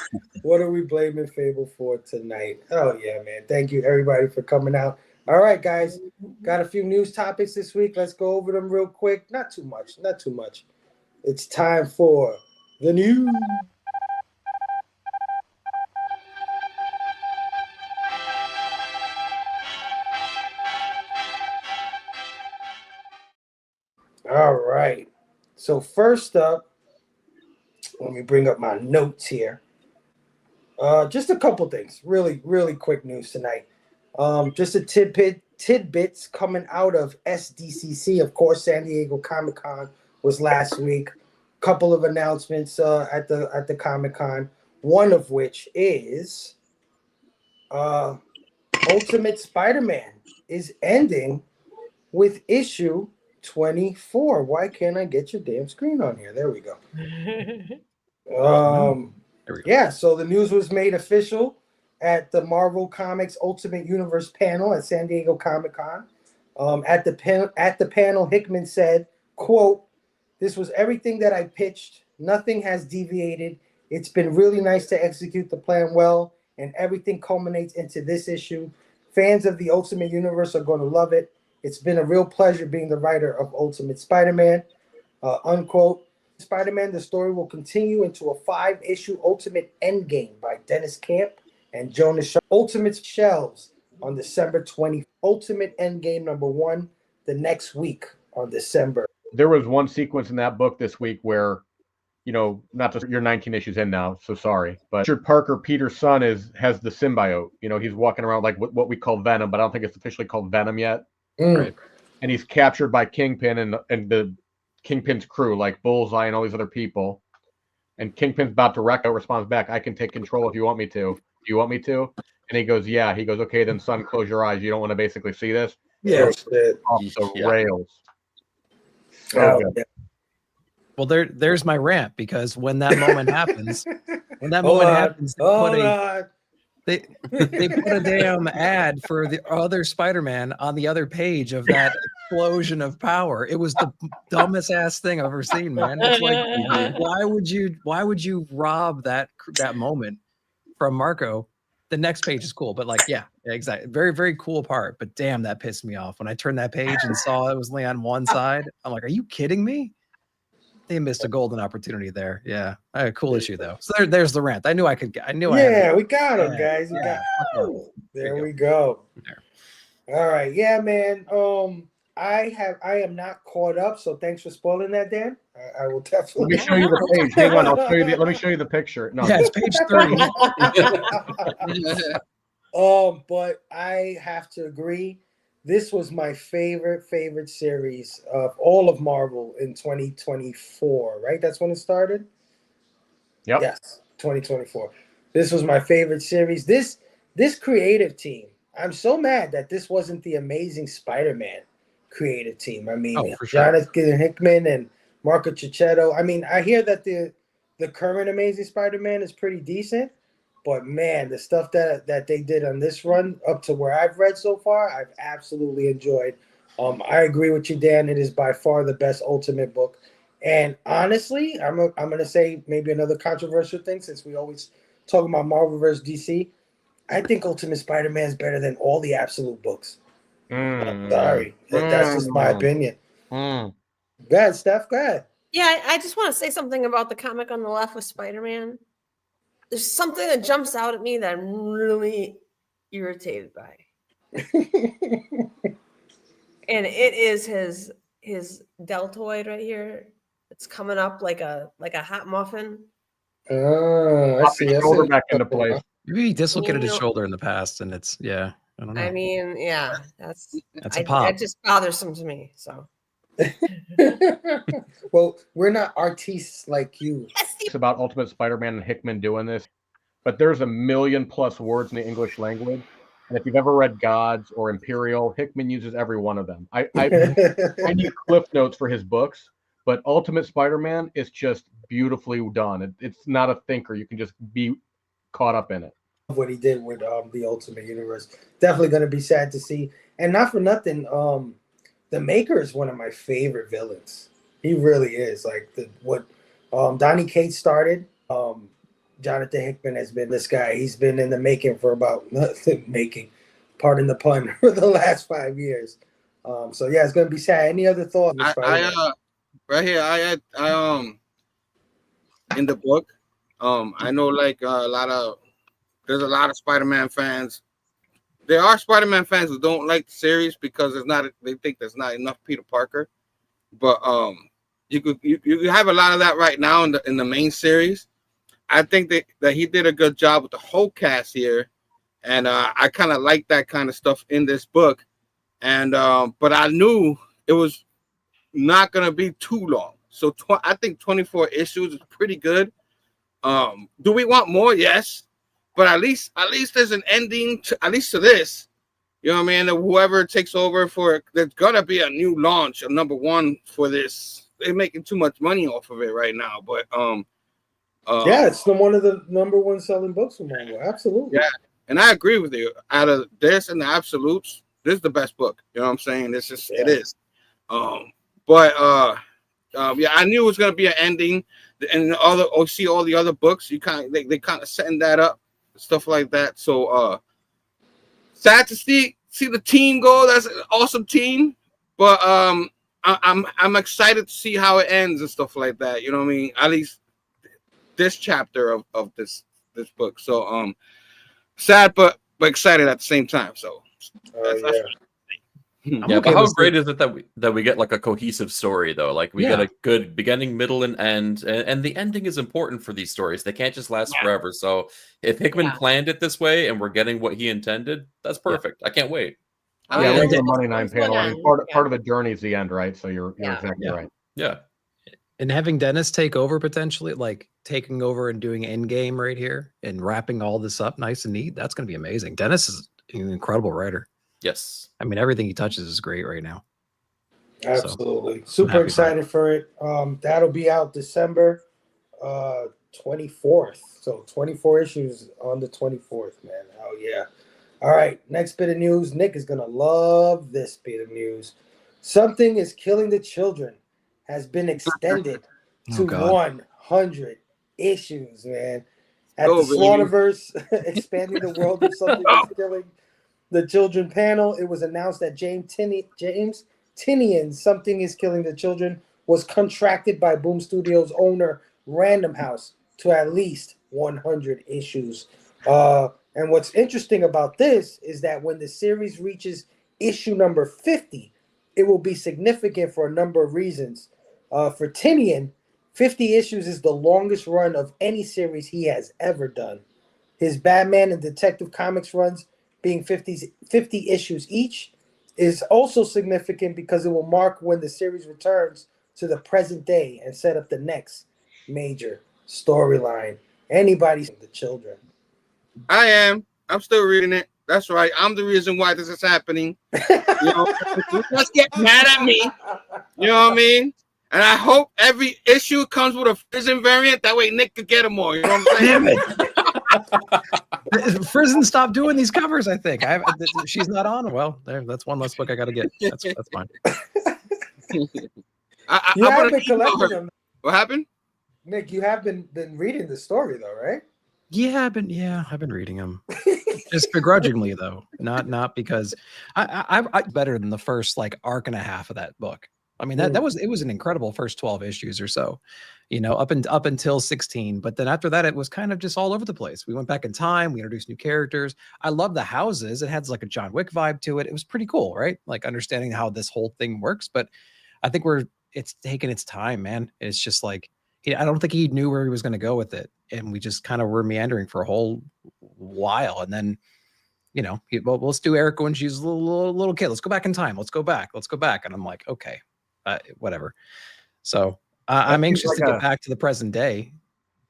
What are we blaming Fable for tonight? Oh yeah, man. Thank you everybody for coming out. All right, guys. Got a few news topics this week. Let's go over them real quick. Not too much. Not too much. It's time for the news. All right. So first up, let me bring up my notes here. Just a couple things. Really, really quick news tonight. Just a tidbits coming out of SDCC. Of course, San Diego Comic-Con was last week. Couple of announcements at the Comic-Con. One of which is Ultimate Spider-Man is ending with issue 24. Why can't I get your damn screen on here? There we go. Yeah, so the news was made official at the Marvel Comics Ultimate Universe panel at San Diego Comic-Con. At the panel, Hickman said, quote, "This was everything that I pitched. Nothing has deviated. It's been really nice to execute the plan well, and everything culminates into this issue. Fans of the Ultimate Universe are going to love it. It's been a real pleasure being the writer of Ultimate Spider-Man," unquote. Spider-Man, the story will continue into a 5-issue Ultimate Endgame by Dennis Camp and Jonas Shaw. Ultimate shelves on December 20th. Ultimate Endgame #1 the next week on December. There was one sequence in that book this week where, you know, not just you're 19 issues in now, so sorry, but Richard Parker, Peter's son, has the symbiote. You know, he's walking around like what we call Venom, but I don't think it's officially called Venom yet. Right. And he's captured by Kingpin and the Kingpin's crew, like Bullseye and all these other people. And Kingpin's about to wreck out, responds back, "I can take control if you want me to. Do you want me to?" And he goes, "Yeah." He goes, "Okay, then son, close your eyes. You don't want to basically see this." Yeah. Off the rails. So good. Well, there's my rant, because when that moment happens, they put a damn ad for the other Spider-Man on the other page of that explosion of power. It was the dumbest ass thing I've ever seen, man. It's like, why would you rob that moment from Marco? The next page is cool, but like, yeah, exactly. Very, very cool part. But damn, that pissed me off when I turned that page and saw it was only on one side. I'm like, are you kidding me? They missed a golden opportunity there. Yeah, cool issue though. So there's the rant. I knew I could. I knew. Yeah, we got him, guys. There we go. All right, yeah, man. I am not caught up, so thanks for spoiling that, Dan. I will definitely. Let me show you the page. Hang on, let me show you the picture. No, yeah, it's page 30. But I have to agree. This was my favorite series of all of Marvel in 2024, right? That's when it started? Yep. Yes, 2024. This was my favorite series. This creative team, I'm so mad that this wasn't the Amazing Spider-Man creative team. I mean, Jonathan Hickman and Marco Cicchetto. I mean, I hear that the current Amazing Spider-Man is pretty decent, but man, the stuff that they did on this run up to where I've read so far, I've absolutely enjoyed. I agree with you, Dan. It is by far the best Ultimate book. And honestly, I'm gonna say maybe another controversial thing, since we always talk about Marvel versus DC. I think Ultimate Spider-Man is better than all the Absolute books. Sorry, that's just my opinion. Go ahead, Steph. Go ahead. Yeah, I just want to say something about the comic on the left with Spider-Man. There's something that jumps out at me that I'm really irritated by. And it is his deltoid right here. It's coming up like a hot muffin. I see. Shoulder back into place. Maybe he dislocated his shoulder in the past, and it's I don't know. I mean, yeah, that's a pop. That just bothersome to me. So. Well, we're not artists like you. It's about Ultimate Spider-Man and Hickman doing this, but there's 1 million+ words in the English language, and if you've ever read Gods or Imperial, Hickman uses every one of them. I need cliff notes for his books, but Ultimate Spider-Man is just beautifully done. It's not a thinker. You can just be caught up in it. what he did with the Ultimate Universe. Definitely going to be sad to see. And not for nothing, the Maker is one of my favorite villains. He really is. Like what Donny Cates started. Jonathan Hickman has been this guy. He's been in the making for about pardon the pun, for the last 5 years. So yeah, it's gonna be sad. Any other thoughts? Right here, I in the book, I know like there's a lot of Spider-Man fans. There are Spider-Man fans who don't like the series because they think there's not enough Peter Parker. But you have a lot of that right now in the main series. I think that he did a good job with the whole cast here, and I kind of like that kind of stuff in this book. And but I knew it was not gonna be too long, so I think 24 issues is pretty good. Do we want more? Yes, but at least there's an ending at least to this. You know what I mean? Whoever takes over there's gonna be a new launch, a #1 for this. They're making too much money off of it right now, but yeah, it's one of the #1 selling books from Marvel. Absolutely. Yeah, and I agree with you. Out of this and the Absolutes, this is the best book. You know what I'm saying? It is. But yeah, I knew it was gonna be an ending, and see all the other books. They kind of setting that up, stuff like that. So sad to see the team go. That's an awesome team, but I'm excited to see how it ends and stuff like that. You know what I mean? At least this chapter of this book. So sad but excited at the same time. So yeah, but how great is it that we get like a cohesive story though? Like we get a good beginning, middle, and end, and the ending is important for these stories. They can't just last forever. So if Hickman planned it this way and we're getting what he intended, that's perfect. I can't wait. Yeah, we're the Money 9 panel. I mean, part of the journey is the end, right? So you're exactly right. Yeah. And having Dennis take over potentially, like taking over and doing Endgame right here and wrapping all this up nice and neat, that's going to be amazing. Dennis is an incredible writer. Yes. I mean, everything he touches is great right now. Absolutely. So, super excited for it. That'll be out December 24th. So 24 issues on the 24th, man. Oh, yeah. All right. Next bit of news. Nick is going to love this bit of news. Something is Killing the Children has been extended to 100 issues, man. At the Slaughterverse, expanding the world of Something is Killing the Children panel, it was announced that James Tinian's Something is Killing the Children was contracted by Boom Studios owner Random House to at least 100 issues. And what's interesting about this is that when the series reaches issue number 50, it will be significant for a number of reasons. For Tinian, 50 issues is the longest run of any series he has ever done. His Batman and Detective Comics runs being 50 issues each is also significant because it will mark when the series returns to the present day and set up the next major storyline. Anybody's the children. I'm still reading it. That's right. I'm the reason why this is happening. You know, let's get mad at me. You know what I mean? And I hope every issue comes with a prison variant. That way Nick could get them all. You know what I'm saying? Damn it. Prison stopped doing these covers, I think. She's not on. Well, that's one less book I got to get. That's fine. You have been collecting them. What happened? Nick, you have been reading the story, though, right? Yeah, I've been reading them. Just begrudgingly, though. Not because I better than the first like arc and a half of that book. I mean, it was an incredible first 12 issues or so, you know, up until 16. But then after that, it was kind of just all over the place. We went back in time. We introduced new characters. I love the houses. It had like a John Wick vibe to it. It was pretty cool, right? Like understanding how this whole thing works. But I think it's taking its time, man. It's just like, I don't think he knew where he was going to go with it. And we just kind of were meandering for a whole while. And then, you know, well, let's do Erica when she's a little kid. Let's go back in time. Let's go back. And I'm like, okay. Whatever. So I'm anxious to get back to the present day.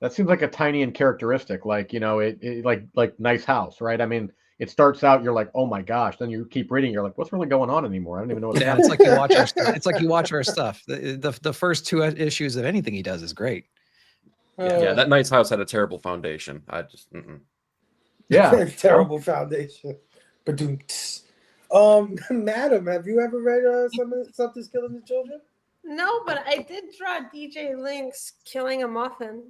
That seems like a tiny and characteristic, like, you know, it like Nice House, right? I mean, it starts out, you're like, oh my gosh. Then you keep reading, you're like, what's really going on anymore? I don't even know what's happening. It's like you watch our stuff. It's like you watch our stuff. The first 2 issues of anything he does is great. Yeah, that Nice House had a terrible foundation. I just Yeah. Terrible foundation. But Madam, have you ever read Something's Killing the Children? No, but I did draw DJ Link's killing a muffin.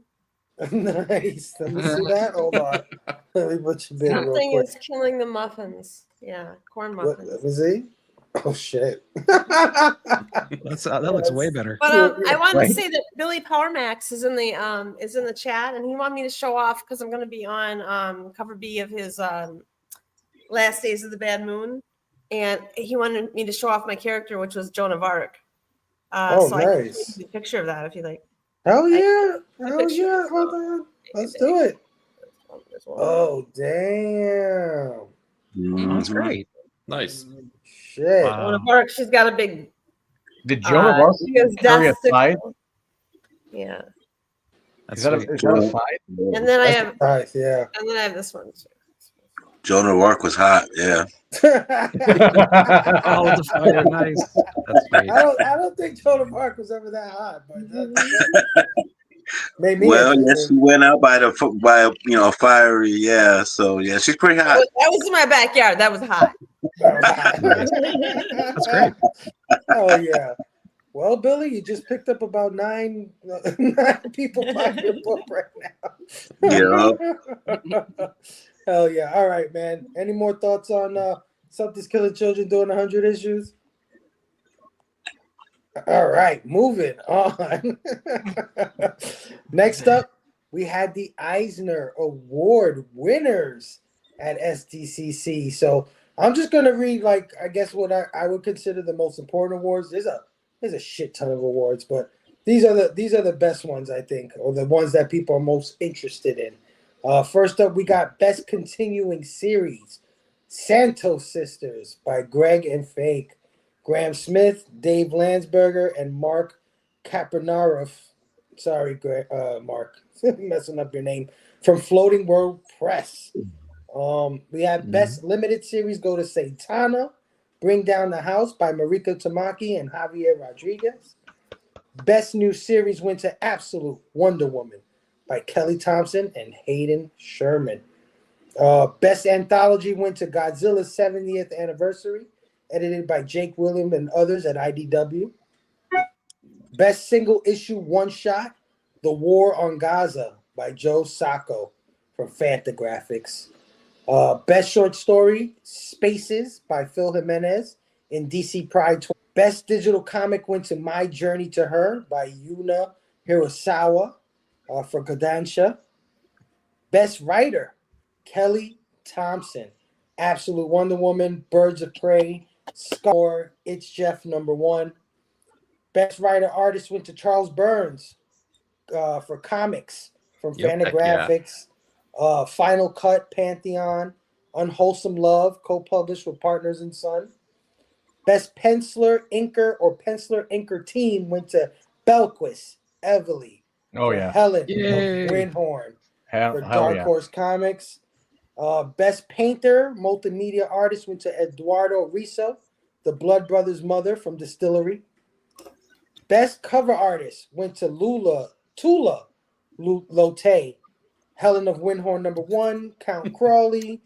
Nice. Let me see that. Hold on. Let me put your bid real Something quick. is killing the muffins. Yeah, corn muffins. Let me see. Oh shit. That looks way better. But I wanted to say that Billy Powermax is in the chat, and he wanted me to show off because I'm going to be on cover B of his Last Days of the Bad Moon, and he wanted me to show off my character, which was Joan of Arc. So nice. I can take a picture of that if you like. Hell yeah. Hell yeah. Hold on. Let's do it. Oh damn. Oh, that's great. Nice. Shit. Wow. Joan of Arc, she's got a big. Did Joan of Arc carry a side? Yeah. Is that a side? And then I have nice, yeah. And then I have this one too. Joan of Arc was hot, yeah. Oh, the fire, nice. That's great. I don't think Joan of Arc was ever that hot, but maybe. Well, yes, she went out by a fiery, yeah. So yeah, she's pretty hot. That was in my backyard. That was hot. That's great. Oh yeah. Well, Billy, you just picked up about nine people buying your book right now. Yeah. Hell yeah. All right, man. Any more thoughts on Something's Killing Children doing 100 issues? All right, moving on. Next up, we had the Eisner Award winners at SDCC. So I'm just going to read, I guess what I would consider the most important awards. There's a shit ton of awards, but these are the best ones, I think, or the ones that people are most interested in. First up, we got Best Continuing Series, Santos Sisters by Greg and Fake, Graham Smith, Dave Landsberger, and Mark Kapranaroff. Sorry, Mark, messing up your name. From Floating World Press. We have Best Limited Series go to Satana, Bring Down the House by Mariko Tamaki and Javier Rodriguez. Best New Series went to Absolute Wonder Woman by Kelly Thompson and Hayden Sherman. Best Anthology went to Godzilla's 70th Anniversary, edited by Jake William and others at IDW. Best Single Issue One Shot, The War on Gaza by Joe Sacco from Fantagraphics. Best Short Story, Spaces by Phil Jimenez in DC Pride 20. Best Digital Comic went to My Journey to Her by Yuna Hirasawa for Kodansha. Best Writer, Kelly Thompson, Absolute Wonder Woman, Birds of Prey, Score, It's Jeff #1. Best Writer Artist went to Charles Burns for Comics from Fantagraphics. Final Cut, Pantheon, Unwholesome Love, co-published with Partners and Son. Best Penciler, Inker, or Penciler Inker Team went to Belquist, Evely, Helen of Windhorn for Dark Horse Comics. Best Painter, Multimedia Artist went to Eduardo Riso, the Blood Brothers Mother from Distillery. Best Cover Artist went to Tula Lotte, Helen of Windhorn #1, Count Crawley,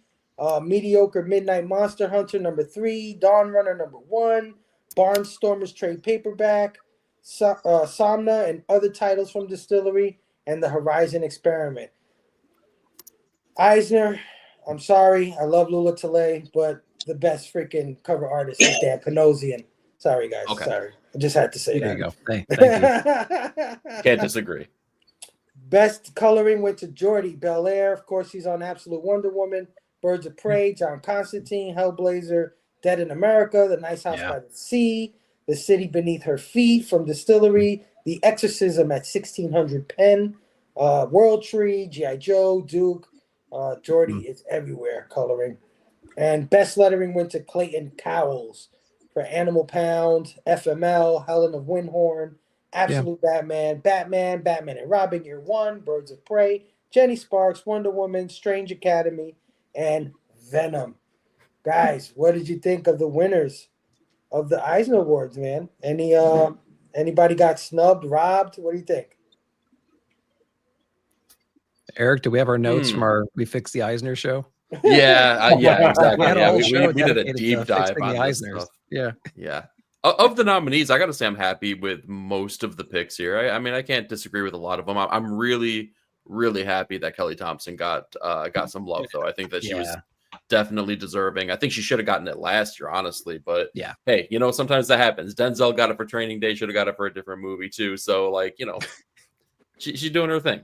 Mediocre Midnight Monster Hunter #3, Dawn Runner #1, Barnstormers trade paperback, Somna and other titles from Distillery, and the Horizon Experiment. Eisner, I'm sorry, I love Lula Tele, but the best freaking cover artist is Dan Panosian. Sorry, guys. Okay. Sorry. I just had to say that. There you go. Hey, thank you. Can't disagree. Best coloring went to Jordi Belair. Of course, he's on Absolute Wonder Woman, Birds of Prey, John Constantine, Hellblazer, Dead in America, The Nice House by the Sea, The City Beneath Her Feet from Distillery, The Exorcism at 1600 Penn, World Tree, G.I. Joe, Duke. Jordi is everywhere coloring. And best lettering went to Clayton Cowles for Animal Pound, FML, Helen of Windhorn, Absolute Batman, Batman and Robin Year One, Birds of Prey, Jenny Sparks, Wonder Woman, Strange Academy, and Venom. Guys, what did you think of the winners of the Eisner Awards, man? Anybody got snubbed, robbed? What do you think? Eric, do we have our notes from our We Fixed the Eisner show? Yeah, exactly. We had a Yeah, whole we show did a dedicated deep to dive fixing on the this Eisners. stuff. Yeah. Yeah. Of the nominees, I got to say I'm happy with most of the picks here. I mean, I can't disagree with a lot of them. I'm really, really happy that Kelly Thompson got some love, though. I think that she was definitely deserving. I think she should have gotten it last year, honestly. But yeah, hey, sometimes that happens. Denzel got it for Training Day, should have got it for a different movie too. So, like, she's doing her thing.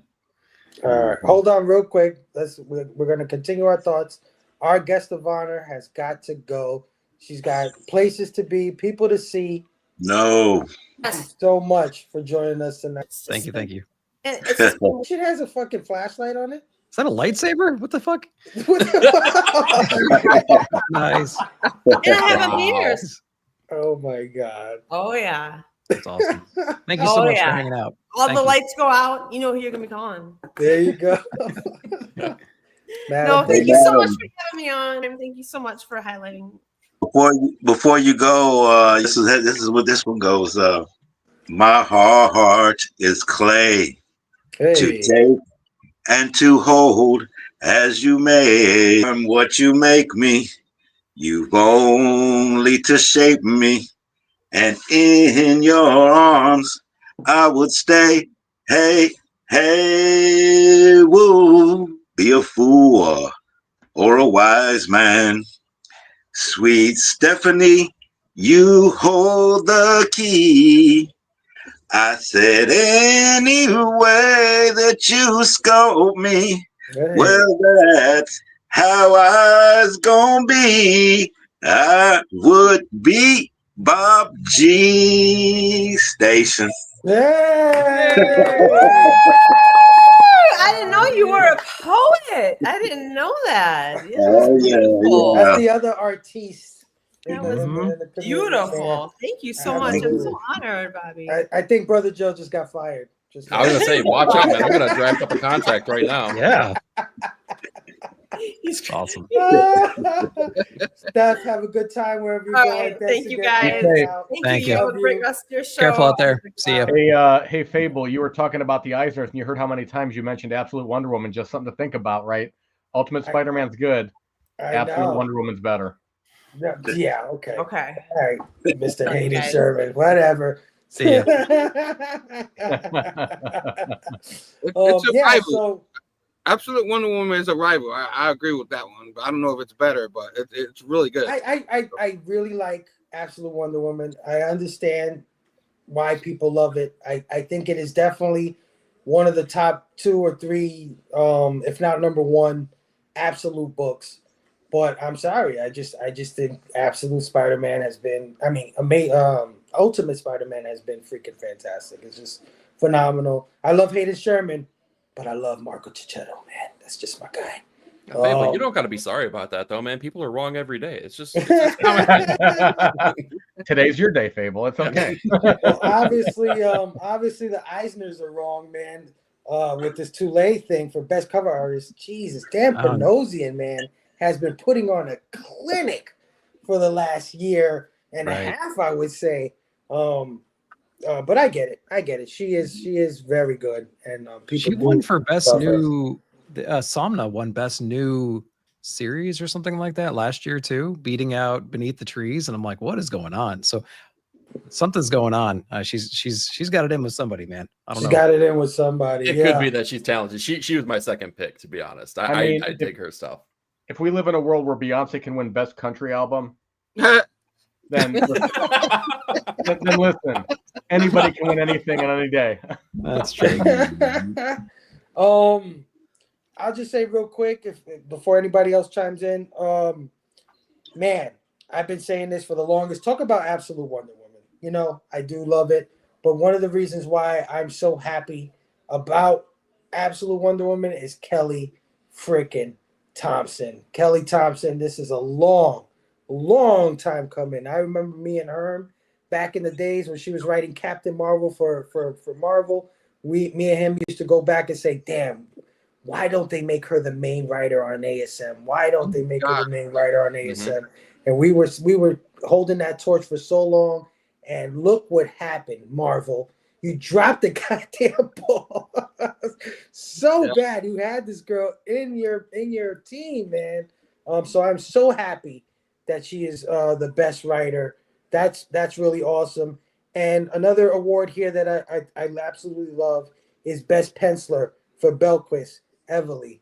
All right, hold on real quick. We're going to continue our thoughts. Our guest of honor has got to go. She's got places to be, people to see. No. Thank you so much for joining us tonight. Thank you. She has a fucking flashlight on it. Is that a lightsaber? What the fuck? Nice. And I have a mirrors. Oh my god. Oh yeah. That's awesome. Thank you so much for hanging out. All the lights go out. You know who you're gonna be calling. There you go. No, thank you so much for having me on, and thank you so much for highlighting. Before you go, this is what this one goes. My heart is clay to take and to hold as you may. I'm what you make me. You've only to shape me, and in your arms I would stay. Hey, woo, be a fool or a wise man. Sweet Stephanie, you hold the key. I said, any way that you scope me, well, that's how I was gonna be. I would be Bob G. Station. I didn't know you were a poet. I didn't know that. That's the other artiste. That was beautiful. Thank you so much. I'm so honored, Bobby. I think Brother Joe just got fired. I was gonna say, watch out, man. I'm gonna draft up a contract right now. Yeah. He's awesome. Steph, have a good time wherever you're going. Thank you guys. Thank you. Have a great rest of your show. Careful out there. See you. Hey, Fable, you were talking about the Eisners, and you heard how many times you mentioned Absolute Wonder Woman. Just something to think about, right? Ultimate Spider-Man's good. Absolute Wonder Woman's better. Yeah. Okay. Okay. All right, Mr. Hayden Sherman. Whatever. See ya. It's a rival. Absolute Wonder Woman is a rival. I agree with that one, but I don't know if it's better, but it's really good. I really like Absolute Wonder Woman. I understand why people love it. I think it is definitely one of the top 2 or 3, if not number 1, absolute books. But I'm sorry, I just think Absolute Spider-Man has been. I mean, Ultimate Spider-Man has been freaking fantastic. It's just phenomenal. I love Hayden Sherman, but I love Marco Cicchetto, man. That's just my guy. You don't got to be sorry about that, though, man. People are wrong every day. It's just today's your day, Fable. It's okay. Well, obviously, the Eisners are wrong, man. With this Tulane thing for best cover artist, Jesus, Dan Panosian, man, has been putting on a clinic for the last year and a half, I would say. But I get it. She is very good, and she won for best new. Somna won best new series or something like that last year too, beating out Beneath the Trees, and I'm like, what is going on? So something's going on. She's got it in with somebody, man. I don't know. She's got it in with somebody. It could be that she's talented. She was my second pick, to be honest. I dig her stuff. If we live in a world where Beyonce can win best country album, then listen, anybody can win anything on any day. That's true. I'll just say real quick, before anybody else chimes in, man, I've been saying this for the longest. Talk about Absolute Wonder Woman. I do love it, but one of the reasons why I'm so happy about Absolute Wonder Woman is Kelly freaking Thompson. Kelly Thompson, this is a long time coming. I remember me and Herm back in the days when she was writing Captain Marvel for Marvel. Me and him used to go back and say, damn, why don't they make her the main writer on ASM? Why don't they make her the main writer on ASM? Mm-hmm. And we were holding that torch for so long, and look what happened, Marvel. You dropped the goddamn ball so bad. You had this girl in your team, man. So I'm so happy that she is the best writer. That's really awesome. And another award here that I absolutely love is Best Penciler for Belquist, Everly,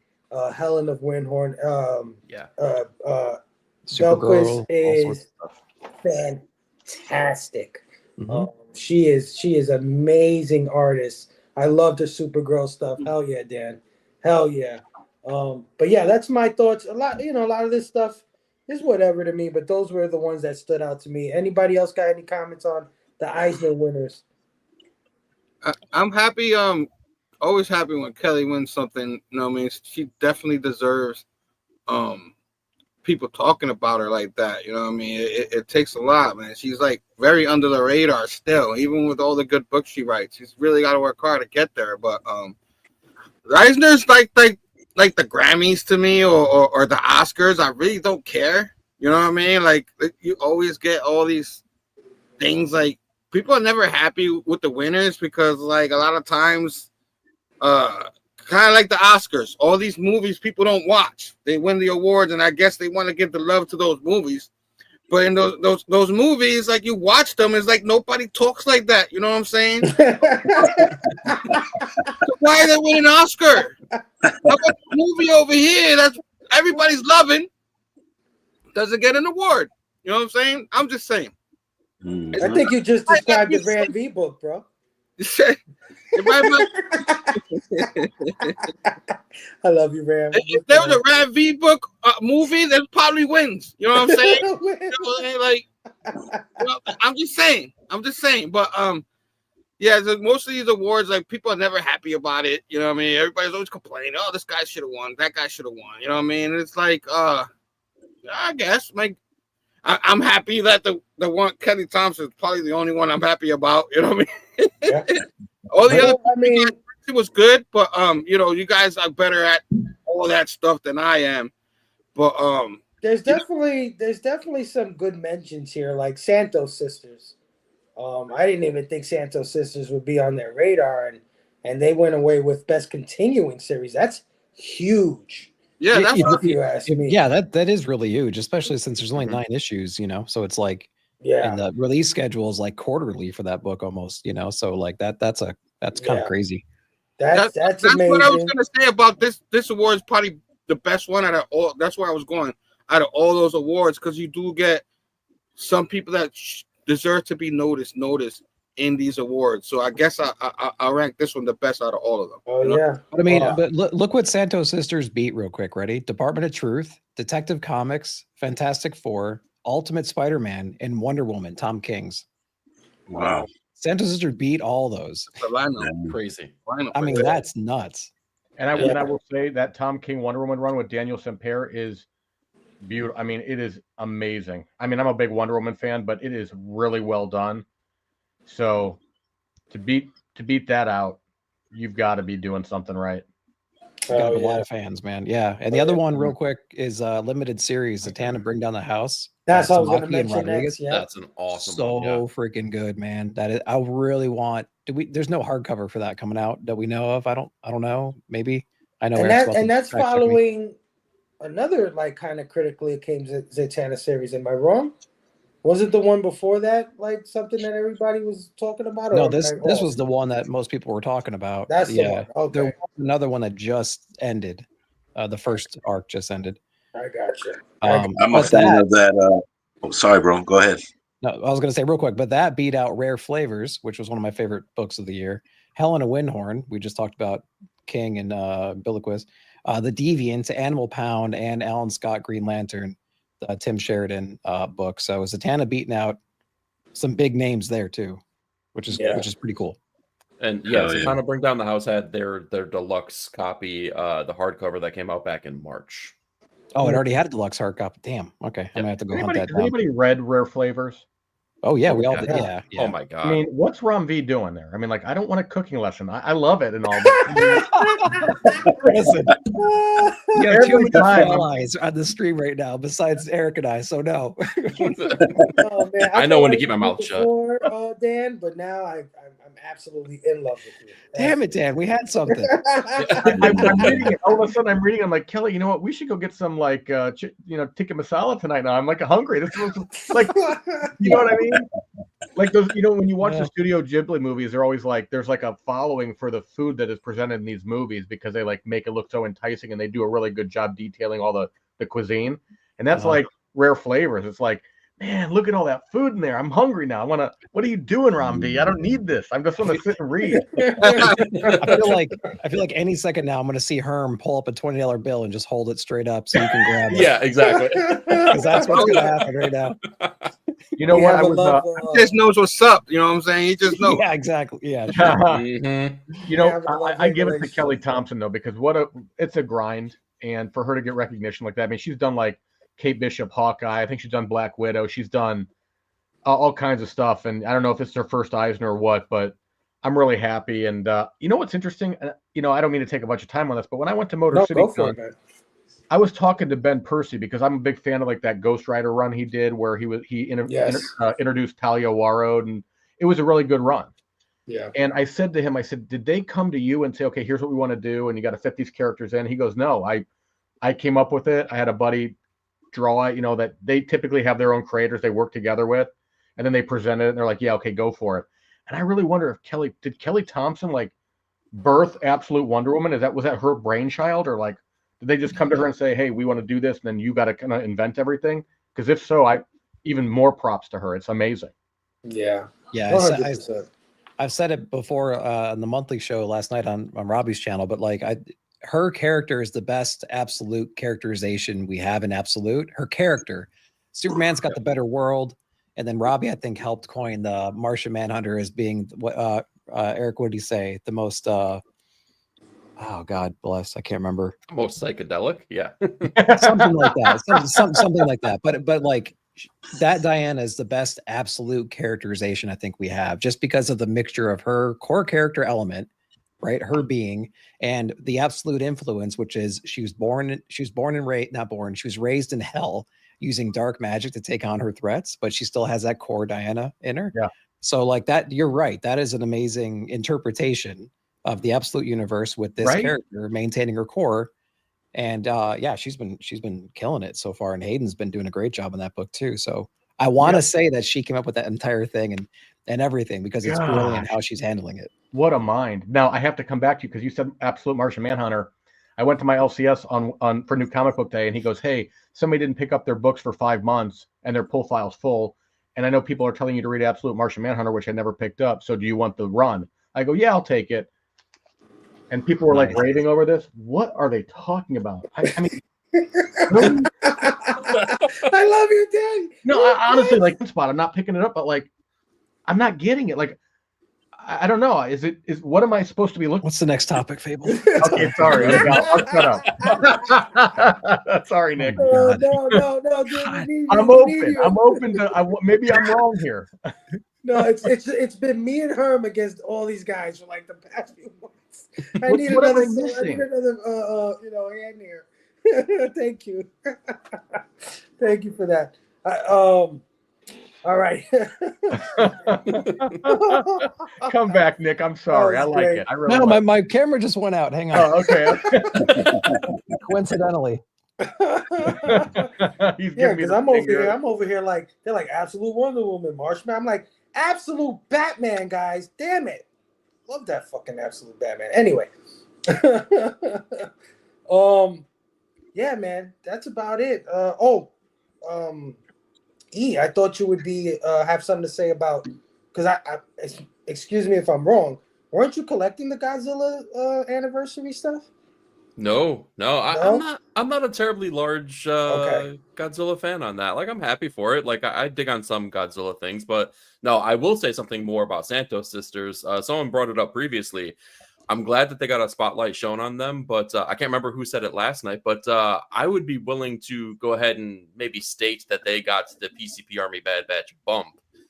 Helen of Windhorn. Belquist Supergirl, all sorts is of stuff. fantastic. Mhm. She is amazing artist. I love the Supergirl stuff. Hell yeah, Dan. Hell yeah. But yeah, that's my thoughts. A lot of this stuff is whatever to me, but those were the ones that stood out to me. Anybody else got any comments on the Eisner winners? I'm happy. Always happy when Kelly wins something. You know what I mean? She definitely deserves people talking about her like that. You know what I mean? It takes a lot, man. She's like very under the radar still, even with all the good books she writes. She's really got to work hard to get there. But Reisner's like the Grammys to me, or the Oscars. I really don't care. You know what I mean? Like you always get all these things. Like people are never happy with the winners because like a lot of times, kind of like the Oscars, all these movies people don't watch. They win the awards, and I guess they want to give the love to those movies. But in those movies, like you watch them, it's like nobody talks like that. You know what I'm saying? So why are they winning an Oscar? How about the movie over here that's everybody's loving doesn't get an award? You know what I'm saying? I'm just saying. I think you just described the Van V book, bro. I love you, Ram. If there was a Rav V book movie, that probably wins. You know what I'm saying? I'm just saying. But yeah, most of these awards, like people are never happy about it. You know what I mean? Everybody's always complaining. Oh, this guy should have won. That guy should have won. You know what I mean? And it's like, I guess I'm happy that the one Kelly Thompson is probably the only one I'm happy about. You know what I mean? Yeah. All the other, it was good, but you guys are better at all that stuff than I am. But there's definitely some good mentions here, like Santos Sisters. I didn't even think Santos Sisters would be on their radar, and they went away with Best Continuing Series. That's huge. Yeah, that's if you ask me. Yeah, that is really huge, especially since there's only 9 issues, so it's like, and the release schedule is like quarterly for that book almost, so like that's kind of crazy. That's amazing. What I was gonna say about this award is probably the best one out of all. That's where I was going out of all those awards, because you do get some people that deserve to be noticed in these awards. So I guess I rank this one the best out of all of them. Oh yeah. But I mean, but look what Santos Sisters beat real quick. Ready? Department of Truth, Detective Comics, Fantastic Four, Ultimate Spider-Man, and Wonder Woman. Tom King's. Wow. Santos Sisters beat all those. Crazy. I mean, that's nuts. And I will say that Tom King Wonder Woman run with Daniel Sampere is beautiful. I mean, it is amazing. I mean, I'm a big Wonder Woman fan, but it is really well done. So to beat that out, you've got to be doing something right. Got a lot of fans, man. Yeah. And the other one, real quick, is limited series, Zatanna Bring Down the House. That's what I was going to mention next. Yeah. That's an awesome one. Freaking good, man. That is, I really want. There's no hardcover for that coming out that we know of. I don't know. Maybe I know. And that's following another like kind of critically acclaimed Zatanna series. Am I wrong? Was it the one before that, like something that everybody was talking about? No, this was the one that most people were talking about. That's the one. Okay. There was another one that just ended. The first arc just ended. I gotcha. I'm a fan of that. Sorry, bro. Go ahead. No, I was going to say real quick, but that beat out Rare Flavors, which was one of my favorite books of the year. Helena Windhorn, we just talked about King and Billiquist. The Deviant, Animal Pound, and Alan Scott Green Lantern. Tim Sheridan book. So Zatanna beating out some big names there too, which is pretty cool. And Zatanna Bring Down the House had their deluxe copy, the hardcover that came out back in March. Oh, it already had a deluxe hard copy. Damn. Okay, I'm gonna have to go hunt that down. Has anybody read Rare Flavors? Oh yeah, we all Yeah. did. Yeah. Oh my god. I mean, what's Ram V doing there? I mean, like, I don't want a cooking lesson. I love it and all, but Listen, you have too Every many time I'm- allies on the stream right now, besides Eric and I. So no. Oh man, I know thought when to liked keep my you mouth shut. before, Dan, but now I'm absolutely in love with you. Damn it, Dan. We had something. I'm reading it. All of a sudden, I'm reading. I'm like, Kelly, you know what? We should go get some like, tikka masala tonight. Now I'm like hungry. This was like, you know what I mean? Like those, when you watch the Studio Ghibli movies, they're always like, there's like a following for the food that is presented in these movies because they like make it look so enticing and they do a really good job detailing all the cuisine. And that's like Rare Flavors. It's like, man, look at all that food in there. I'm hungry now. What are you doing, Ramvi? I don't need this. I'm just going to sit and read. I feel like any second now I'm going to see Herm pull up a $20 bill and just hold it straight up so you can grab it. Yeah, exactly. Because that's what's going to happen right now. You know what? I was he just knows what's up. You know what I'm saying? He just knows. Yeah, exactly. Yeah. Mm-hmm. I give it to Kelly Thompson though because it's a grind, and for her to get recognition like that, I mean, she's done like Kate Bishop, Hawkeye. I think she's done Black Widow. She's done all kinds of stuff, and I don't know if it's her first Eisner or what, but I'm really happy. And you know what's interesting? I don't mean to take a bunch of time on this, but when I went to Motor City Con, I was talking to Ben Percy because I'm a big fan of like that Ghost Rider run he did where he introduced Talia Warroad, and it was a really good run. Yeah. And I said to him, did they come to you and say, okay, here's what we want to do, and you got to fit these characters in? He goes, no, I came up with it. I had a buddy draw it, that they typically have their own creators they work together with, and then they present it and they're like, yeah, okay, go for it. And I really wonder if Kelly Thompson like birth Absolute Wonder Woman? Was that her brainchild, or like did they just come to her and say, hey, we want to do this, and then you got to kind of invent everything? Because if so, even more props to her. It's amazing. Yeah. I've said it before on the monthly show last night on Robbie's channel, but like her character is the best Absolute characterization we have in Absolute. Her character, Superman's got the better world, and then Robbie, I think, helped coin the Martian Manhunter as being what Eric, what did he say? The most oh God bless, I can't remember. Most psychedelic, yeah. Something like that. Something like that. But like that Diana is the best Absolute characterization I think we have, just because of the mixture of her core character element, right? Her being, and the Absolute influence, which is she was raised in hell using dark magic to take on her threats, but she still has that core Diana in her. Yeah. So like that, you're right. That is an amazing interpretation of the Absolute universe with this character maintaining her core. And she's been killing it so far, and Hayden's been doing a great job in that book too. So I want to say that she came up with that entire thing and everything, because it's brilliant how she's handling it. What a mind. Now I have to come back to you because you said Absolute Martian Manhunter. I went to my LCS on for New Comic Book Day, and he goes, hey, somebody didn't pick up their books for 5 months and their pull file's full. And I know people are telling you to read Absolute Martian Manhunter, which I never picked up. So do you want the run? I go, yeah, I'll take it. And people were like raving over this. What are they talking about? I mean, really? I love you, Dan. No, I honestly, like, spot. I'm not picking it up, but like, I'm not getting it. Like, I don't know. What am I supposed to be looking? What's the next topic, Fable? Okay, sorry. I'll shut up. Sorry, Nick. No, dude, I'm open to. Maybe I'm wrong here. No, it's been me and Herm against all these guys for like the past few months. I need another hand here. Thank you. Thank you for that. All right. Come back, Nick. I'm sorry. I like it. I really no, my camera just went out. Hang on. Oh, okay. Coincidentally. Because I'm over here like they're like Absolute Wonder Woman, Marshman. I'm like Absolute Batman, guys. Damn it. Love that fucking Absolute Batman. Anyway. Yeah, man. That's about it. E, I thought you would have something to say about, because I excuse me if I'm wrong, weren't you collecting the Godzilla anniversary stuff? No. I'm not a terribly large Godzilla fan on that. Like, I'm happy for it. Like, I dig on some Godzilla things, but no, I will say something more about Santos Sisters. Someone brought it up previously. I'm glad that they got a spotlight shown on them, but I can't remember who said it last night, but I would be willing to go ahead and maybe state that they got the PCP Army Bad Batch bump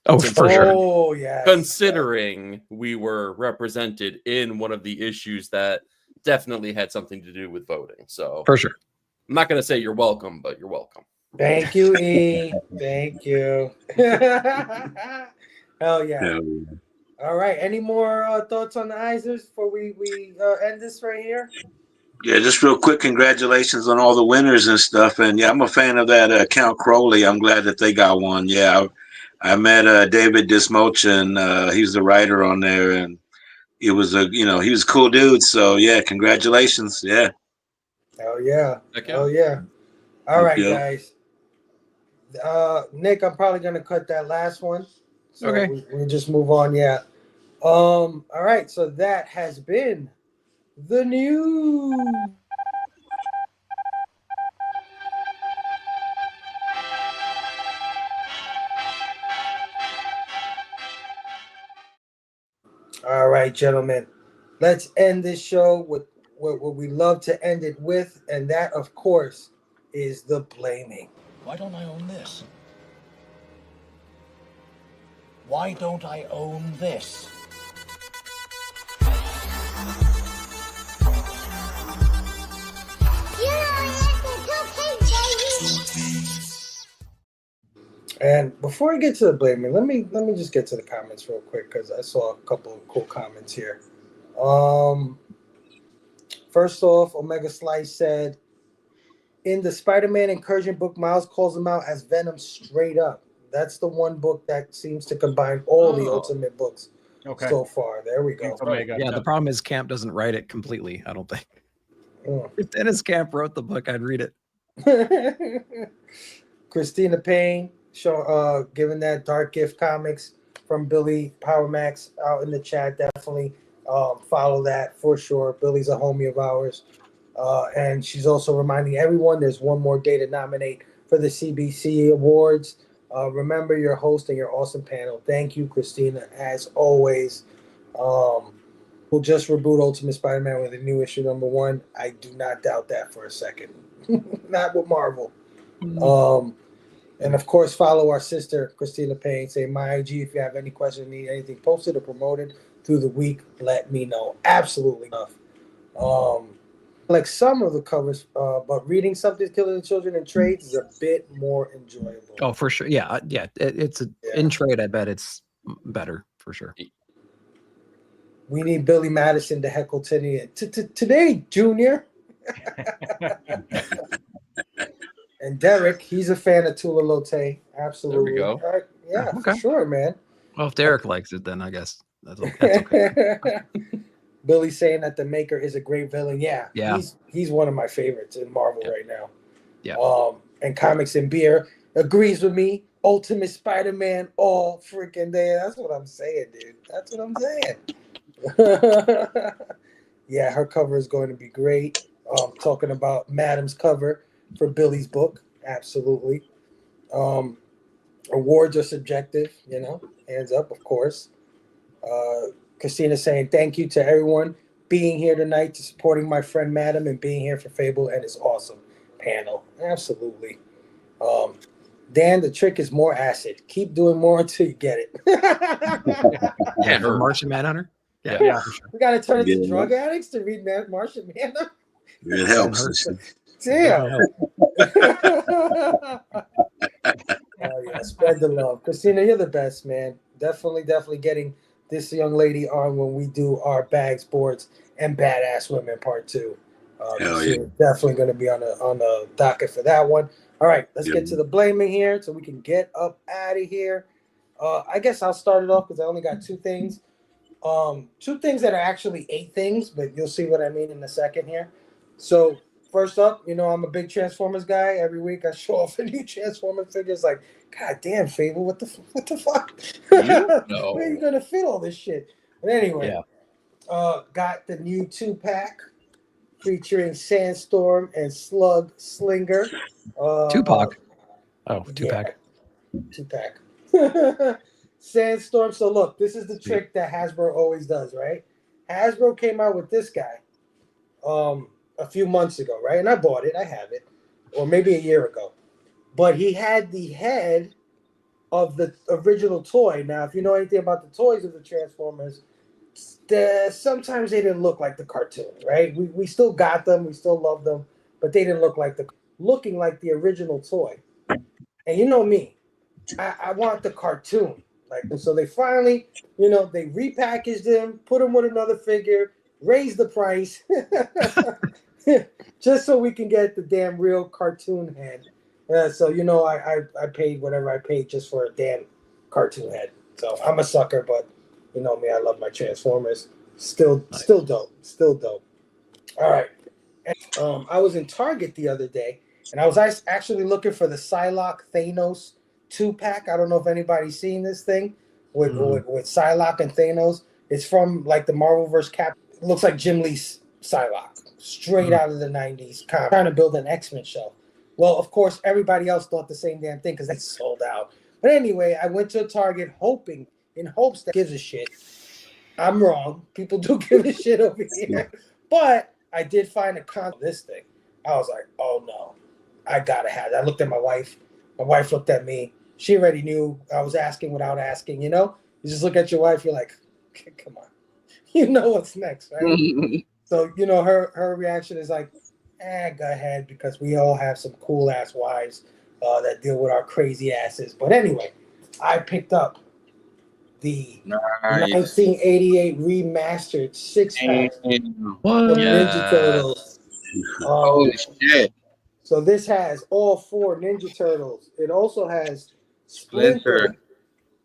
Oh, for sure. Oh, yeah. Considering we were represented in one of the issues that definitely had something to do with voting. So For sure. I'm not going to say you're welcome, but you're welcome. Thank you, E. Thank you. Hell yeah. All right. Any more thoughts on the Eisners before we end this right here? Yeah, just real quick, congratulations on all the winners and stuff. And yeah, I'm a fan of that Count Crowley. I'm glad that they got one. Yeah, I met David Dismochin. He's the writer on there, and it was he was a cool dude. So yeah, congratulations. Yeah. Hell yeah. Heck yeah. Hell yeah. All right, Yeah. guys. Nick, I'm probably gonna cut that last one. So Okay. we just move on. Yeah. All right. So that has been the news. All right, gentlemen. Let's end this show with what we love to end it with, and that, of course, is the blaming. Why don't I own this? Why don't I own this? And before I get to the blaming, let me just get to the comments real quick because I saw a couple of cool comments here. First off, Omega Slice said, in the Spider-Man Incursion book, Miles calls him out as Venom straight up. That's the one book that seems to combine all the Ultimate books so far. There we go. Omega. Yeah, the problem is Camp doesn't write it completely, I don't think. Mm. If Dennis Camp wrote the book, I'd read it. Christina Payne giving that Dark Gift Comics from Billy Power Max out in the chat. Definitely follow that for sure. Billy's a homie of ours. And she's also reminding everyone there's one more day to nominate for the CBC Awards. Remember your host and your awesome panel. Thank you, Christina, as always. We'll just reboot Ultimate Spider-Man with a new issue #1. I do not doubt that for a second. Not with Marvel. And of course, follow our sister, Christina Payne. Say my IG if you have any questions, need anything posted or promoted through the week, let me know. Absolutely enough. Like some of the covers, but reading Something's Killing the Children in trades is a bit more enjoyable. Oh, for sure. Yeah, yeah. In trade, I bet it's better for sure. We need Billy Madison to heckle today, Junior. And Derek, he's a fan of Tula Lote. Absolutely. There we go. Yeah, Okay. for sure, man. Well, if Derek likes it, then I guess that's okay. Billy saying that the Maker is a great villain. Yeah. He's one of my favorites in Marvel right now. Yeah. And Comics and Beer agrees with me. Ultimate Spider-Man all freaking day. That's what I'm saying, dude. That's what I'm saying. Yeah, her cover is going to be great. Talking about Madam's cover for Billy's book. Absolutely. Awards are subjective, hands up, of course. Christina saying thank you to everyone being here tonight, to supporting my friend Madam and being here for Fable and his awesome panel. Absolutely. Dan, the trick is more acid. Keep doing more until you get it. Yeah, for Martian Manhunter. Yeah, for sure. We got to turn into drug addicts to read Martian Manhunter. It helps. Damn. Oh, yeah, spread the love. Christina, you're the best, man. Definitely getting this young lady on when we do our Bags, Boards, and Badass Women Part 2. Definitely going to be on the docket for that one. All right, let's get to the blaming here so we can get up out of here. I guess I'll start it off because I only got 2 things. 2 things that are actually 8 things, but you'll see what I mean in a second here. So first up, I'm a big Transformers guy. Every week I show off a new Transformer figure. It's like, God damn, Fable, what the fuck? Where are you gonna fit all this shit? But anyway, got the new 2-pack featuring Sandstorm and Slug Slinger. Tupac. 2-pack. 2-pack. Sandstorm. So look, this is the trick that Hasbro always does, right? Hasbro came out with this guy a few months ago, right? And I bought it. I have it. Or maybe a year ago. But he had the head of the original toy. Now, if you know anything about the toys of the Transformers, sometimes they didn't look like the cartoon, right? We still got them, we still love them, but they didn't look like the original toy. And you know me, I want the cartoon. Like, so they finally, they repackaged them, put them with another figure, raised the price, just so we can get the damn real cartoon head. So I paid whatever I paid just for a damn cartoon head. So I'm a sucker, but you know me, I love my Transformers. Still dope. Still dope. All right. And, I was in Target the other day, and I was actually looking for the Psylocke Thanos 2-pack. I don't know if anybody's seen this thing with Psylocke and Thanos. It's from like the Marvelverse Cap. It looks like Jim Lee's Psylocke, straight out of the 90s. Trying to build an X-Men show. Well, of course, everybody else thought the same damn thing because they sold out. But anyway, I went to Target in hopes that gives a shit. I'm wrong. People do give a shit over here. But I did find a con this thing. I was like, oh no, I gotta have it. I looked at my wife. My wife looked at me. She already knew I was asking without asking, You just look at your wife, you're like, come on. You know what's next, right? So, her reaction is like, go ahead, because we all have some cool ass wives that deal with our crazy asses. But anyway, I picked up the 1988 remastered 6-pack of Ninja Turtles. Holy shit. So this has all 4 Ninja Turtles. It also has Splinter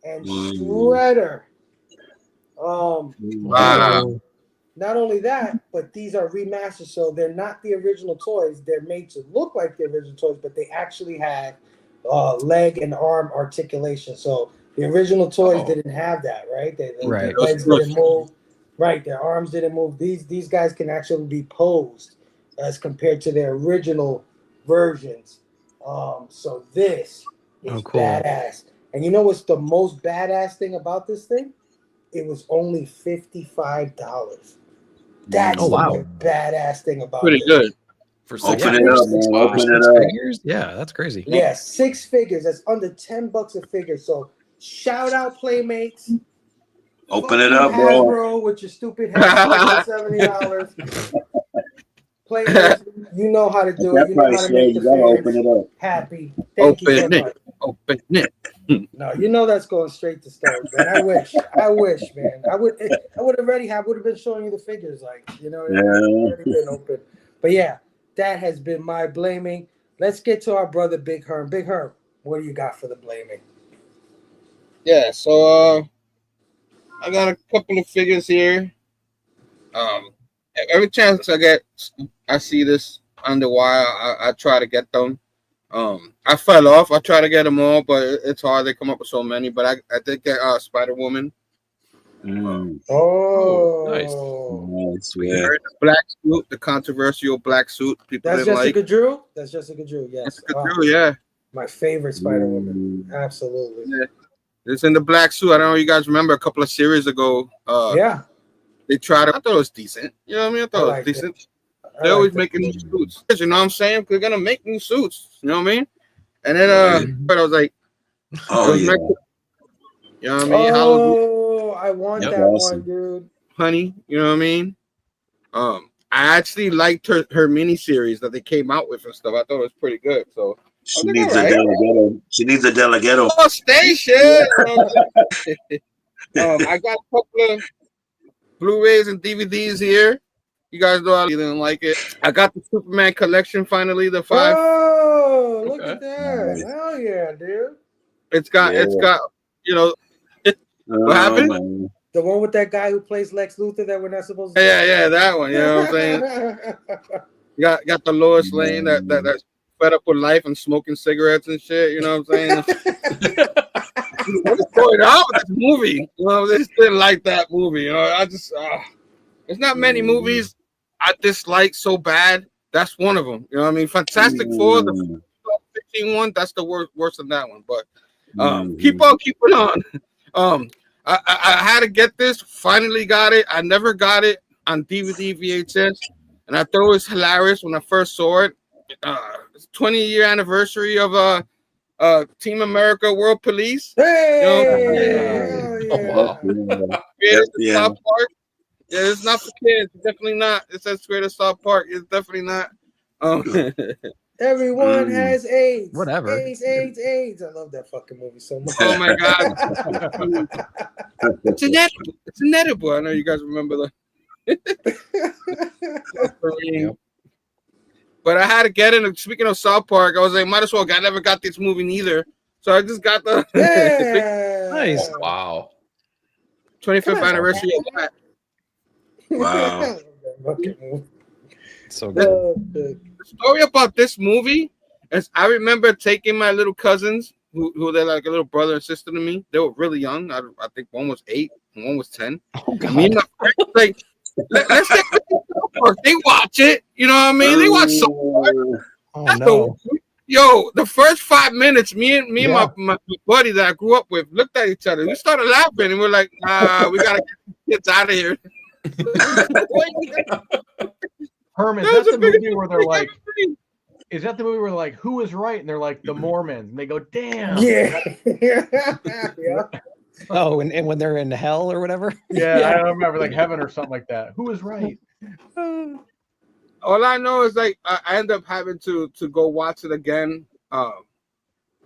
and Shredder. Wow. Not only that, but these are remastered, so they're not the original toys. They're made to look like the original toys, but they actually have leg and arm articulation. So the original toys didn't have that, right? Their legs didn't move. Right, their arms didn't move. These guys can actually be posed as compared to their original versions. So this is badass. And you know what's the most badass thing about this thing? It was only $55. That's the most badass thing about it. Pretty good. For open it up, man. Open it up. Figures? Yeah, that's crazy. Yeah, 6 figures. That's under $10 a figure. So shout out Playmates. Open it up, bro. Hasbro with your stupid head $70. Playmates, you know how to do it. You know how to make the fans happy. Thank you so much. Open it. No, that's going straight to stores, man. I wish, man. I would have been showing you the figures, already been open. But yeah, that has been my blaming. Let's get to our brother Big Herm. Big Herm, what do you got for the blaming? Yeah, so I got a couple of figures here. Every chance I see this on the wire, I try to get them. I fell off. I try to get them all, but it's hard. They come up with so many. But I did get Spider-Woman. Nice. Yeah. The black suit, the controversial black suit. That's Jessica Drew? That's Jessica Drew, yes. Jessica Drew, yeah. My favorite Spider-Woman. Absolutely. Yeah. It's in the black suit. I don't know if you guys remember a couple of series ago. They tried it. I thought it was decent. You know what I mean? I thought it was decent. They're always making new suits. You know what I'm saying? They're gonna make new suits. You know what I mean? And then but I was like, you know what I mean? I want that one, dude. Honey, you know what I mean? I actually liked her mini series that they came out with and stuff. I thought it was pretty good. So she needs a Delegato. She needs a Delegato. Oh, station. I got a couple of Blu-rays and DVDs here. You guys know I didn't like it. I got the Superman collection finally, the 5. Oh, look at that. Hell yeah, dude. It's got, what happened? Man. The one with that guy who plays Lex Luthor that we're not supposed to Yeah, that one. You know what I'm saying? got the Lois Lane that's fed up with life and smoking cigarettes and shit. You know what I'm saying? What's going on with this movie? I just didn't like that movie. I just there's not many movies I dislike so bad. That's one of them. You know what I mean? Fantastic Four, the 15 one, that's the worst than that one. But keep on. I had to get this. Finally got it. I never got it on DVD, VHS, and I thought it was hilarious when I first saw it. It's 20-year anniversary of Team America World Police. Hey! Oh, wow. South Park. Yeah, it's not for kids. It's definitely not. It says Creator South Park. It's definitely not. Everyone has AIDS. Whatever. AIDS. I love that fucking movie so much. Oh my god. It's inedible. It's inedible. I know you guys remember Yep. But I had to get in. Speaking of South Park, I was like, might as well. I never got this movie neither, so I just got the Nice. Wow. 25th anniversary of that. Wow. So good. The story about this movie is I remember taking my little cousins, who they're like a little brother and sister to me. They were really young. I think one was 8 and one was 10. Oh, God. Me and my friends like, let's take they watch it. You know what I mean? They watch South Park. Oh no. Yo, the first 5 minutes, me and my buddy that I grew up with looked at each other. We started laughing and we're like, we gotta get these kids out of here. Herm, is that the movie where they're like, is that the movie where they're like, who is right? And they're like, the Mormons. And they go, damn. Yeah. Oh, and when they're in hell or whatever. Yeah, I don't remember, like heaven or something like that. Who is right? All I know is like I end up having to go watch it again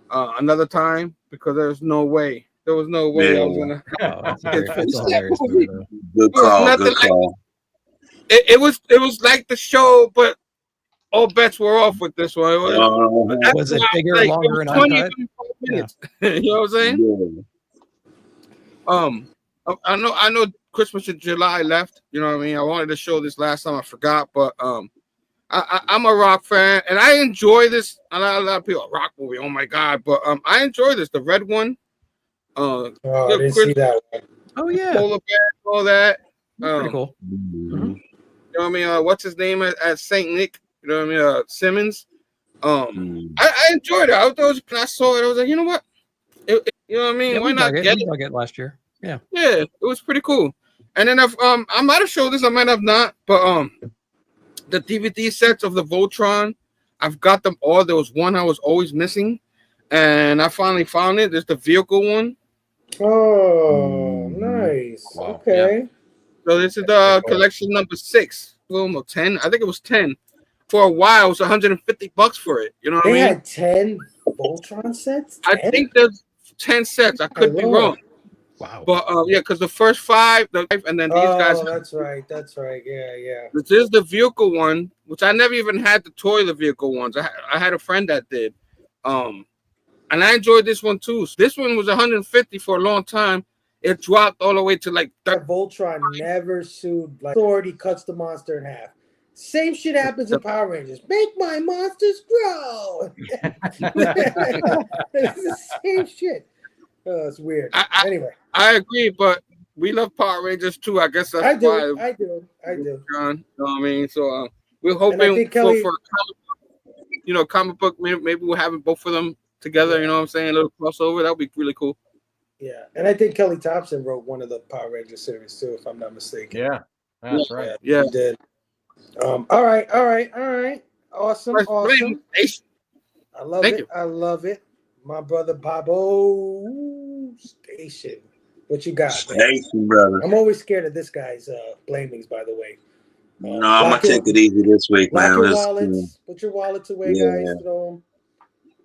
another time because there was no way I was gonna. Oh, that's a hilarious movie, though. Good call. Good call. It was like the show, but all bets were off with this one. Was it bigger, longer, and uncut? Minutes. You know what I'm saying? Yeah. I know Christmas in July left. You know what I mean? I wanted to show this last time, I forgot, but I'm a rock fan and I enjoy this. A lot of people, rock movie, oh my god! But I enjoy this. The red one. I didn't see that one. Oh yeah, Polar bear, all that. Pretty cool. You know what I mean? What's his name at Saint Nick? You know what I mean? Simmons. I enjoyed it. I saw it. I was like, you know what? You know what I mean? Yeah, Why not get it? I get last year. Yeah. Yeah, it was pretty cool. And then I might have showed this, I might have not, but the DVD sets of the Voltron, I've got them all. There was one I was always missing, and I finally found it. There's the vehicle one. Oh, nice. Wow. Okay. Yeah. So this is the collection number 6. Well, no, 10. I think it was 10. For a while, it was $150 for it. You know what I mean? They had 10 Voltron sets? 10? I think there's 10 sets. I could be wrong. Wow. But yeah, because the first 5, and then these guys. That's right. Yeah. This is the vehicle one, which I never even had the toy of the vehicle ones. I had a friend that did. And I enjoyed this one too. So this one was $150 for a long time. It dropped all the way to like Voltron never sued. Like Authority cuts the monster in half. Same shit happens in Power Rangers. Make my monsters grow. It's the same shit. Oh, it's weird. Anyway, I agree, but we love Power Rangers too. I guess that's why. I do. John, you know what I mean? So we're hoping for comic book. Maybe we'll have both of them together. You know what I'm saying? A little crossover. That would be really cool. Yeah, and I think Kelly Thompson wrote one of the Power Rangers series too, if I'm not mistaken. Yeah, that's right. Yeah, he did. All right. Awesome. I love it. I love it. My brother Bobo Station. What you got? Station, brother. I'm always scared of this guy's blamings, by the way. No, I'm gonna take it easy this week, man. Put your wallets away, guys. Throw them.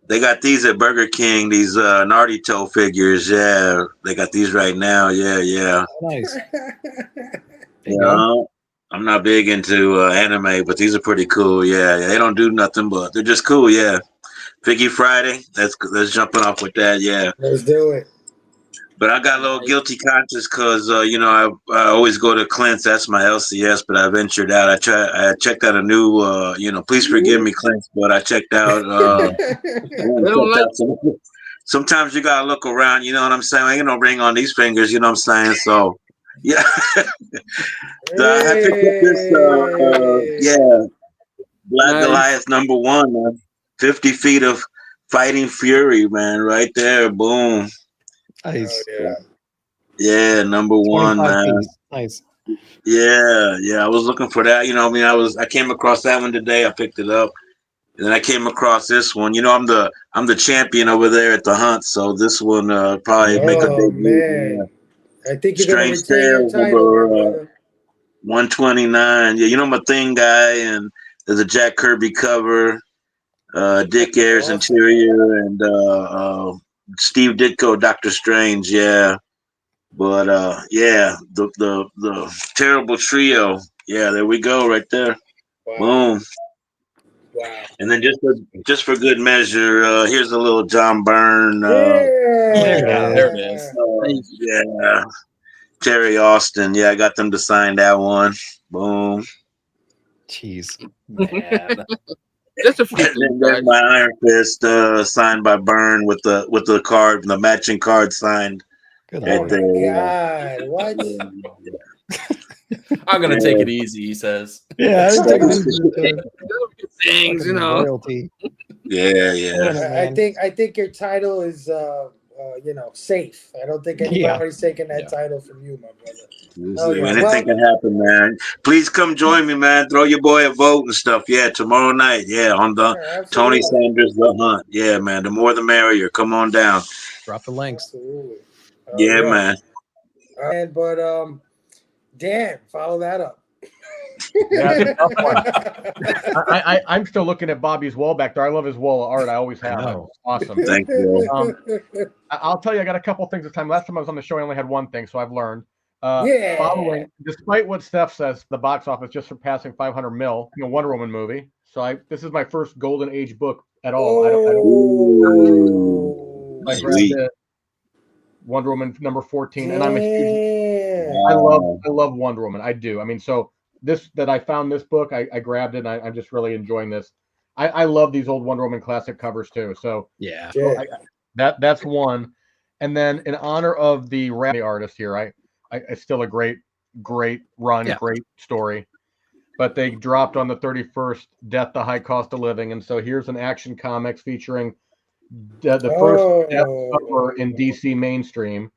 They got these at Burger King, these Naruto figures. Yeah, they got these right now. Yeah. Nice. I'm not big into anime, but these are pretty cool. Yeah, they don't do nothing, but they're just cool. Yeah, Figgy Friday. Let's jumping off with that. Yeah, let's do it. But I got a little guilty conscience because I always go to Clint's. That's my LCS, but I ventured out. I checked out a new. Please forgive me, Clint, but I checked out. Sometimes you gotta look around. You know what I'm saying? I ain't no ring on these fingers. You know what I'm saying? So yeah. So I picked up this. Black Goliath #1, man. 50 feet of fighting fury, man. Right there, boom. Nice. Yeah, #1, man. Piece. Nice. Yeah. I was looking for that. I came across that one today. I picked it up. And then I came across this one. You know, I'm the champion over there at the hunt, so this one probably make a Oh debut. man, I think you're gonna Strange retain your Tales title, my number brother. 129. Yeah, you know I'm a thing guy, and there's a Jack Kirby cover, Dick Ayers Awesome. interior, and Steve Ditko, Doctor Strange. Yeah, but yeah, the terrible trio. Yeah, there we go, right there. Wow. Boom. Wow. And then just for good measure, here's a little John Byrne. There it is. Yeah, Terry Austin. Yeah, I got them to sign that one. Boom. Jeez, man. Just a few And things, then guys. my Iron Fist signed by Byrne with the card, the matching card signed. Good Oh Right lord. my there. God! What? I'm gonna take it easy, he says. Yeah, I take it easy. Just a few things, you know. Royalty. Yeah, yeah. I think your title is safe. I don't think anybody's taking that title from you, my brother. Oh yeah. Anything can happen, man. Please come join me, man. Throw your boy a vote and stuff. Yeah, tomorrow night. Yeah, on the Tony Sanders The Hunt. Yeah, man. The more the merrier. Come on down. Drop the links. Absolutely. Yeah, man. And but Dan, follow that up. Yeah, that's a tough one. I'm still looking at Bobby's wall back there. I love his wall of art. I always have. It's awesome. Thank you. I'll tell you, I got a couple things this time. Last time I was on the show, I only had one thing, so I've learned. Yeah. Following, despite what Steph says, the box office just surpassing 500 mil, Wonder Woman movie. So this is my first Golden Age book at all. I grabbed it. Wonder Woman number 14, and I'm a huge. I love Wonder Woman. I do. I mean, so I found this book, I grabbed it, and I'm just really enjoying this. I love these old Wonder Woman classic covers too. So yeah, that's one. And then in honor of the artist here, I still a great run, great story. But they dropped on the 31st, Death, the High Cost of Living, and so here's an Action Comics featuring the first death cover in DC mainstream,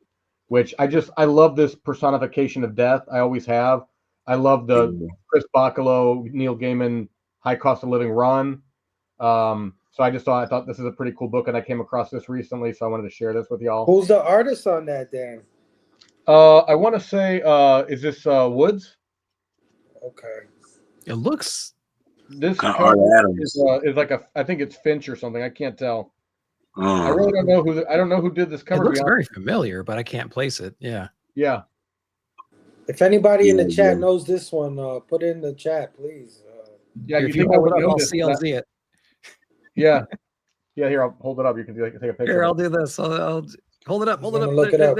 which I love this personification of death. I always have. I love the Chris Bacalo, Neil Gaiman High Cost of Living run. So I thought this is a pretty cool book, and I came across this recently, so I wanted to share this with y'all. Who's the artist on that, Dan? I want to say, is this Woods? Okay. It looks. This is like I think it's Finch or something. I can't tell. I really don't know who did this cover. It looks very familiar, but I can't place it. Yeah. Yeah. If anybody in the chat knows this one, put it in the chat, please. Yeah, if you hold it up, I'll CLZ it. Yeah. Yeah, here, I'll hold it up. You can take a picture. Here, I'll do this. I'll hold it up. Hold it up. Look it up.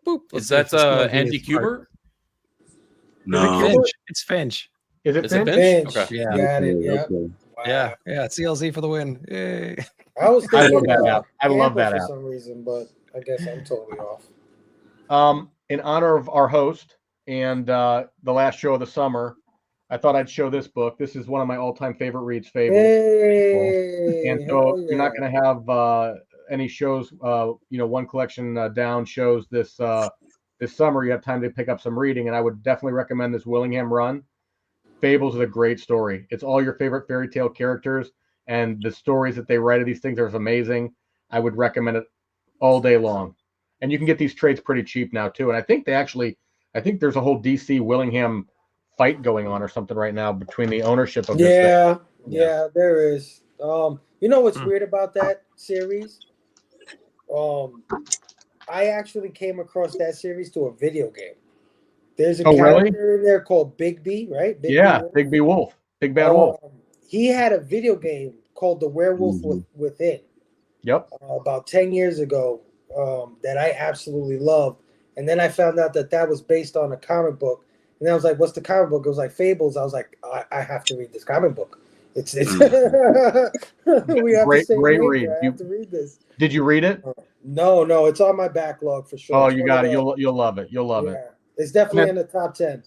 Boop. Is that Andy Kubert? No. Finch. It's Finch. Is it Finch? Finch. Okay. Yeah. Got it. Yeah. Okay. Wow. Yeah. CLZ for the win. Yay. I was I thinking love that app. I love that for app. some reason, but I guess I'm totally off. In honor of our host and the last show of the summer, I thought I'd show this book. This is one of my all-time favorite reads, Fables. Hey, and so you're not going to have any shows. One collection down shows this summer. You have time to pick up some reading, and I would definitely recommend this Willingham run. Fables is a great story. It's all your favorite fairy tale characters, and the stories that they write of these things are amazing. I would recommend it all day long. And you can get these trades pretty cheap now too. And I think there's a whole DC Willingham fight going on or something right now between the ownership of this thing. Yeah, there is. You know what's weird about that series? I actually came across that series to a video game. There's a character in there called Big B, right? Big B Wolf. Big Bad Wolf. He had a video game called The Werewolf Within. Yep. About 10 years ago, that I absolutely loved. And then I found out that was based on a comic book. And I was like, what's the comic book? It was like Fables. I was like, I have to read this comic book. It's we have great read. I have to read this. Did you read it? No, it's on my backlog for sure. Oh, you got it. You'll love it. You'll love it. It's definitely in the top 10.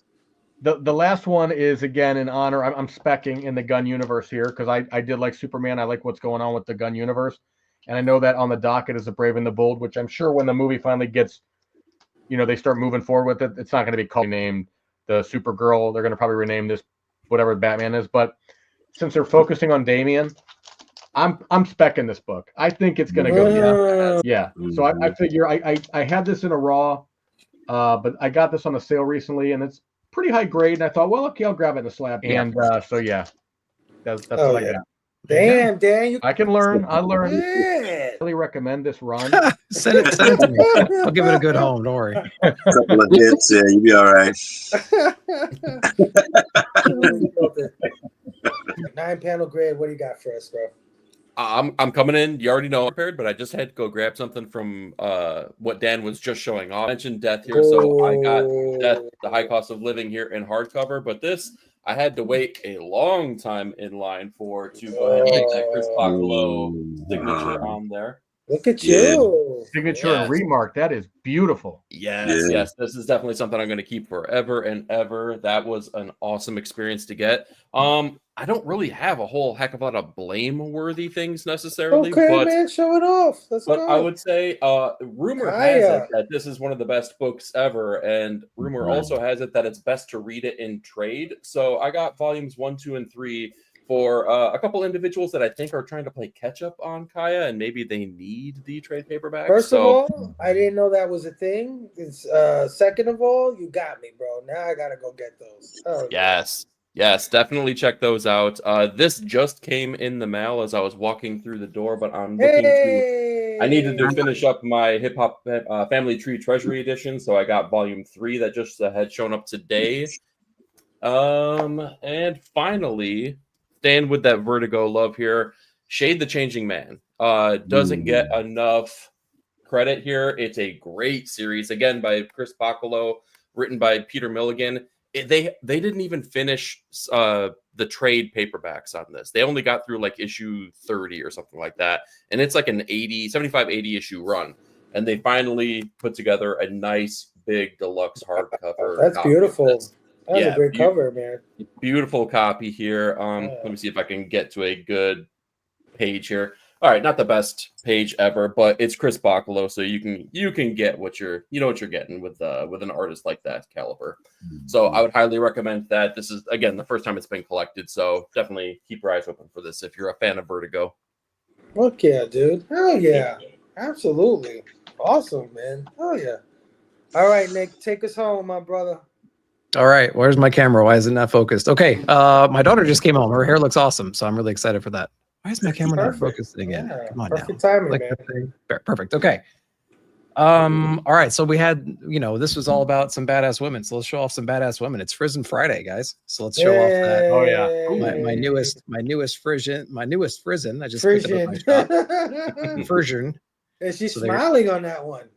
The last one is, again, in honor. I'm specking in the gun universe here because I did like Superman. I like what's going on with the gun universe. And I know that on the docket is The Brave and the Bold, which I'm sure when the movie finally gets, they start moving forward with it, it's not going to be named the Supergirl. They're going to probably rename this whatever Batman is. But since they're focusing on Damien, I'm specking this book. I think it's gonna go. Yeah. So I figure I had this in a raw, but I got this on a sale recently, and it's pretty high grade. And I thought, well, okay, I'll grab it in the slab. And so yeah, that's what I got. Damn, Dan, I can learn. I learn. Yeah. Really recommend this run. Send it to me. I'll give it a good home. Don't worry. Couple of hits, yeah, you'll be all right. 9-panel grid. What do you got for us, bro? I'm coming in. You already know I'm prepared, but I just had to go grab something from what Dan was just showing off. I mentioned Death here, so I got Death, The High Cost of Living here in hardcover, but this I had to wait a long time in line for to go ahead and get that Chris Bachalo signature on there. Look at you. Signature and remark. That is beautiful. Yes. This is definitely something I'm going to keep forever and ever. That was an awesome experience to get. I don't really have a whole heck of a lot of blame-worthy things necessarily. Okay, but, man, show it off. Let's go. I would say rumor has it that this is one of the best books ever, and rumor also has it that it's best to read it in trade. So I got volumes 1, 2, and 3 for a couple individuals that I think are trying to play catch up on Kaya, and maybe they need the trade paperback. First of all, I didn't know that was a thing. It's second of all, you got me, bro. Now I gotta go get those. Oh, Yes, definitely check those out. This just came in the mail as I was walking through the door, but I'm looking I needed to finish up my Hip Hop Family Tree Treasury Edition, so I got volume 3 that just had shown up today. And finally, staying with that Vertigo love here, Shade the Changing Man. Doesn't get enough credit here. It's a great series, again, by Chris Bachalo, written by Peter Milligan. They didn't even finish the trade paperbacks on this. They only got through like issue 30 or something like that. And it's like an 75, 80 issue run. And they finally put together a nice, big, deluxe hardcover. That's beautiful. That's a great cover, man. Beautiful copy here. Let me see if I can get to a good page here. All right, not the best page ever, but it's Chris Bachalo, so you can get what you're getting with an artist like that caliber. So I would highly recommend that. This is again the first time it's been collected, so definitely keep your eyes open for this if you're a fan of Vertigo. Fuck yeah, dude! Hell yeah, absolutely, awesome, man. Hell yeah! All right, Nick, take us home, my brother. All right, where's my camera? Why is it not focused? Okay, my daughter just came home. Her hair looks awesome, so I'm really excited for that. Why is my camera not focusing again? Yeah, come on perfect now. timing, man. Perfect. Okay. All right. So we had, this was all about some badass women. So let's show off some badass women. It's Frizzin' Friday, guys. So let's show off that. Oh yeah. My newest Frizzin. I just Frisian. Frisian. And she's smiling on that one.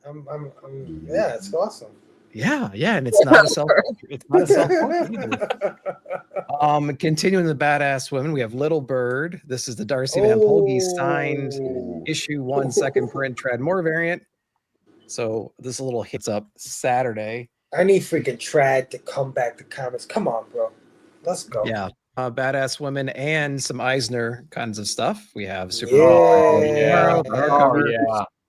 Yeah, it's awesome. Yeah, and it's not a self. It's not a self either. Continuing the badass women, we have Little Bird. This is the Darcy Van Polge signed issue 1 second print Tradmore variant. So this little hits up Saturday. I need freaking Trad to come back to comics. Come on, bro. Let's go. Yeah. Badass women and some Eisner kinds of stuff. We have Super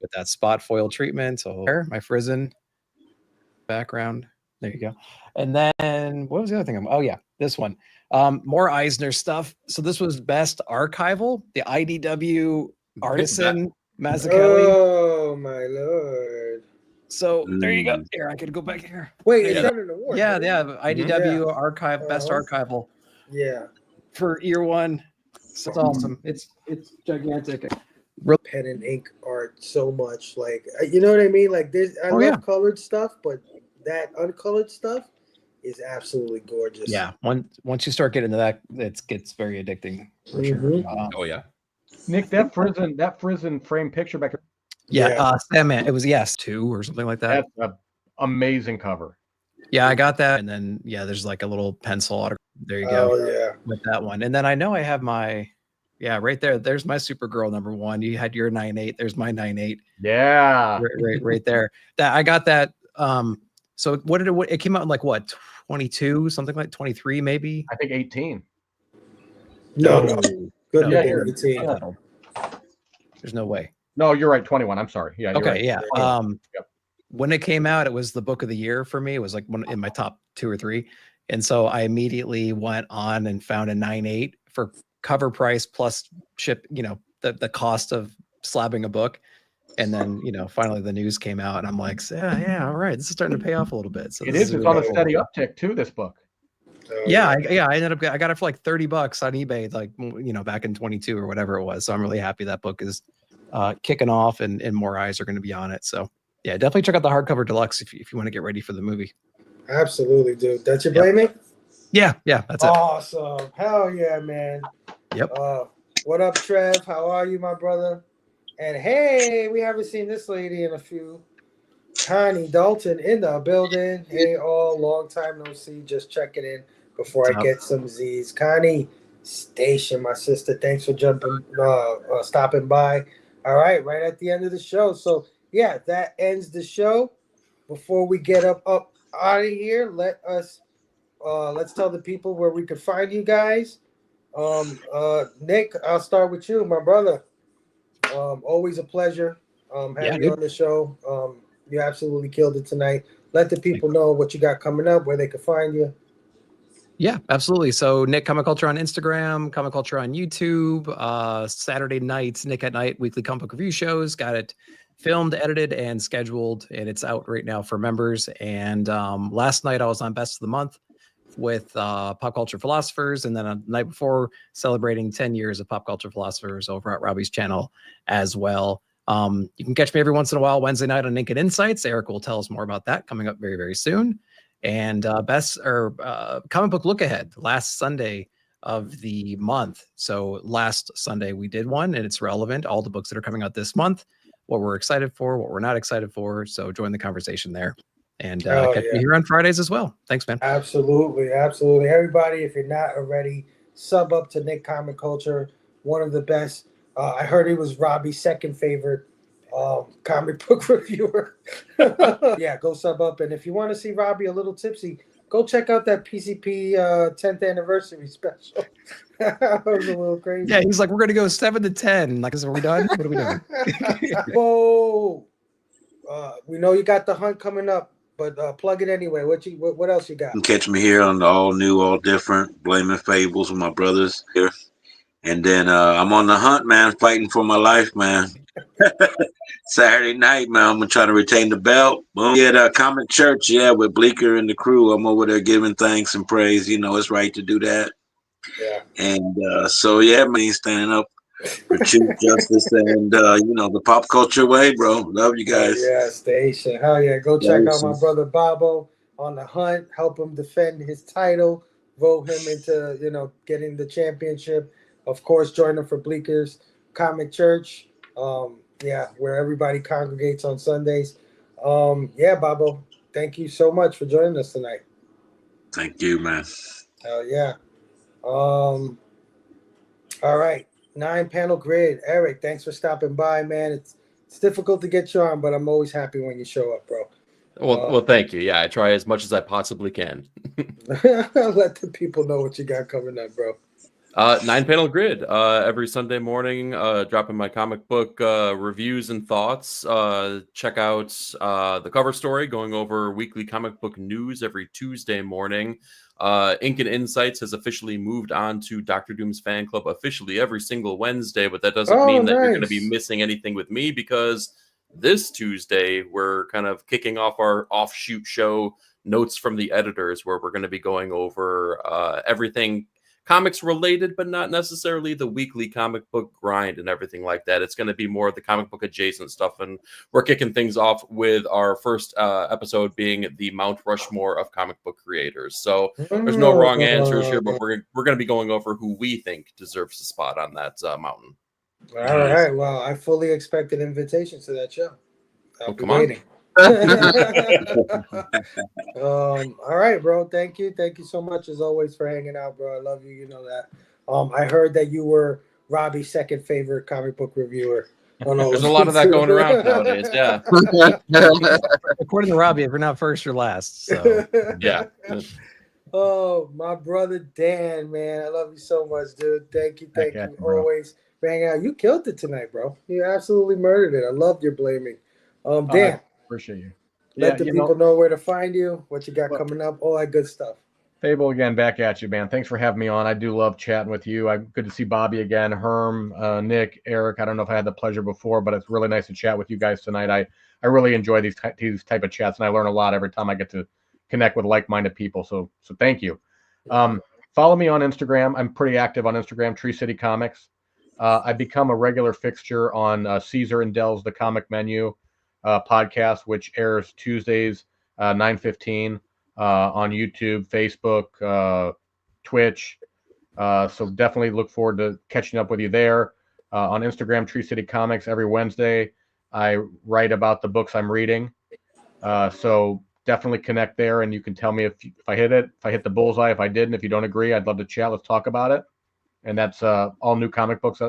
with that spot foil treatment. So my Frizzin background. There you go. And then what was the other thing? This one. More Eisner stuff. So this was best archival, the IDW Artisan Mazzucchelli. Oh my lord. So there you go. Here, I could go back here. Wait, is that an award? Yeah, they have IDW archive, best archival. Yeah. For year 1. So it's awesome. It's gigantic. Pen and ink art so much. Like, you know what I mean? Like this, I love colored stuff, but that uncolored stuff is absolutely gorgeous. Yeah. Once you start getting into that, it gets very addicting. For sure. Oh yeah. Nick, that Frizzin frame picture back. Sandman. It was 2 or something like that. That's an amazing cover. Yeah, I got that, and then there's like a little pencil autograph. There you go. Oh yeah. With that one, and then I know I have my. Yeah, right there. There's my Supergirl #1. You had your 9.8. There's my 9.8. Yeah, right there. That I got that. So what did it came out in like what 22, something like 23, maybe? I think 18. No. Good. No, 18. There's no way. No, you're right. 21. I'm sorry. Yeah. Okay. Right. Yeah. When it came out, it was the book of the year for me. It was like one in my top 2 or 3, and so I immediately went on and found a 9.8 for cover price plus ship, the cost of slabbing a book. And then, finally the news came out and I'm like, yeah, all right. This is starting to pay off a little bit. So it's on a steady uptick too, this book. I got it for like $30 on eBay, like, back in 22 or whatever it was. So I'm really happy that book is kicking off and more eyes are going to be on it. So yeah, definitely check out the hardcover deluxe if you want to get ready for the movie. Absolutely, dude. That's your blaming? Yeah, that's it. Awesome. Hell yeah, man. Yep. What up, Trev? How are you, my brother? And hey, we haven't seen this lady in a few. Connie Dalton in the building. Hey, all, long time no see. Just checking in before I get some Z's. Connie Station, my sister. Thanks for stopping by. All right at the end of the show. So yeah, that ends the show. Before we get up out of here, let's tell the people where we can find you guys. Nick, I'll start with you, my brother. Always a pleasure having you on the show. You absolutely killed it tonight. Let the people know what you got coming up, where they can find you. Yeah, absolutely. So Nick Comic Culture on Instagram, Comic Culture on YouTube, Saturday nights, Nick at Night, weekly comic book review shows. Got it filmed, edited, and scheduled, and it's out right now for members. And last night I was on Best of the Month with Pop Culture Philosophers, and then the night before celebrating 10 years of Pop Culture Philosophers over at Robbie's channel as well. You can catch me every once in a while Wednesday night on Naked Insights. Eric will tell us more about that coming up very, very soon. And comic book look ahead last Sunday of the month. So last Sunday we did one, and it's relevant. All the books that are coming out this month, what we're excited for, what we're not excited for. So join the conversation there. And catch me here on Fridays as well. Thanks, man. Absolutely. Everybody, if you're not already, sub up to Nick Comic Culture, one of the best. I heard he was Robbie's second favorite comic book reviewer. Yeah, go sub up. And if you want to see Robbie a little tipsy, go check out that PCP 10th anniversary special. That was a little crazy. Yeah, he's like, we're going to go 7 to 10. Like, are we done? What are we doing? Whoa. We know you got the hunt coming up, but plug it anyway. What else you got? You can catch me here on the all new, all different Blaming Fables with my brothers here. And then I'm on the hunt, man, fighting for my life, man. Saturday night, man, I'm going to try to retain the belt. Boom. Yeah, Comic Church, with Bleecker and the crew. I'm over there giving thanks and praise. It's right to do that. Yeah. And man, standing up for truth, justice, and, the pop culture way, bro. Love you guys. Yeah, Station. Hell yeah. Go check out my brother Bobo on the hunt. Help him defend his title. Vote him into, getting the championship. Of course, join him for Bleeker's Comic Church. Where everybody congregates on Sundays. Bobo, thank you so much for joining us tonight. Thank you, man. Hell yeah. All right. 9-panel grid. Eric, thanks for stopping by, man. It's difficult to get you on, but I'm always happy when you show up, bro. Well, thank you. Yeah, I try as much as I possibly can. Let the people know what you got coming up, bro. 9-panel grid every Sunday morning, dropping my comic book reviews and thoughts. Check out the cover story, going over weekly comic book news every Tuesday morning. Ink and Insights has officially moved on to Dr. Doom's fan club officially every single Wednesday, but that doesn't mean that you're going to be missing anything with me, because this Tuesday we're kind of kicking off our offshoot show, Notes from the Editors, where we're going to be going over everything comics related, but not necessarily the weekly comic book grind and everything like that. It's going to be more of the comic book adjacent stuff. And we're kicking things off with our first episode being the Mount Rushmore of comic book creators. So there's no wrong answers here, but we're going to be going over who we think deserves a spot on that mountain. All right. Well, I fully expect an invitation to that show. I'll be waiting. All right, bro. Thank you so much as always for hanging out, bro. I love you. You know that. I heard that you were Robbie's second favorite comic book reviewer. There's a lot of that going around nowadays. Yeah. According to Robbie, if you're not first, you're last. So yeah. Oh, my brother Dan, man, I love you so much, dude. Thank you always for hanging out. You killed it tonight, bro. You absolutely murdered it. I loved your blaming. Dan. Appreciate you. Let the people know where to find you, what you got coming up, all that good stuff. Fable again, back at you, man. Thanks for having me on. I do love chatting with you. Good to see Bobby again, Herm, Nick, Eric. I don't know if I had the pleasure before, but it's really nice to chat with you guys tonight. I really enjoy these type of chats, and I learn a lot every time I get to connect with like-minded people. So thank you. Follow me on Instagram. I'm pretty active on Instagram, Tree City Comics. I become a regular fixture on Caesar and Dell's The Comic Menu podcast, which airs Tuesdays, 9:15. On YouTube, Facebook, Twitch. So definitely look forward to catching up with you there. On Instagram, Tree City Comics, every Wednesday, I write about the books I'm reading. So definitely connect there, and you can tell me if I hit it, if I hit the bullseye, if I didn't. If you don't agree, I'd love to chat. Let's talk about it. And that's all new comic books.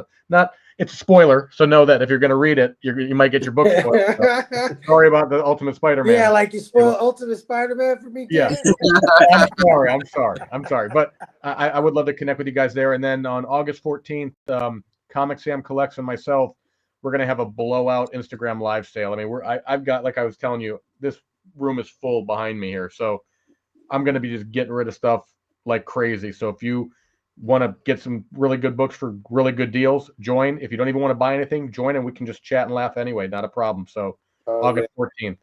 It's a spoiler, so know that if you're going to read it, you might get your book spoiled. So, sorry about the Ultimate Spider-Man. Yeah, like you spoiled Ultimate Spider-Man for me. Yeah, I'm sorry, but I would love to connect with you guys there. And then on August 14th, Comic Sam Collects and myself, we're going to have a blowout Instagram live sale. I mean, I've got, like I was telling you, this room is full behind me here, so I'm going to be just getting rid of stuff like crazy. So if you want to get some really good books for really good deals, join. If you don't even want to buy anything, join, and we can just chat and laugh anyway. Not a problem. So August 14th.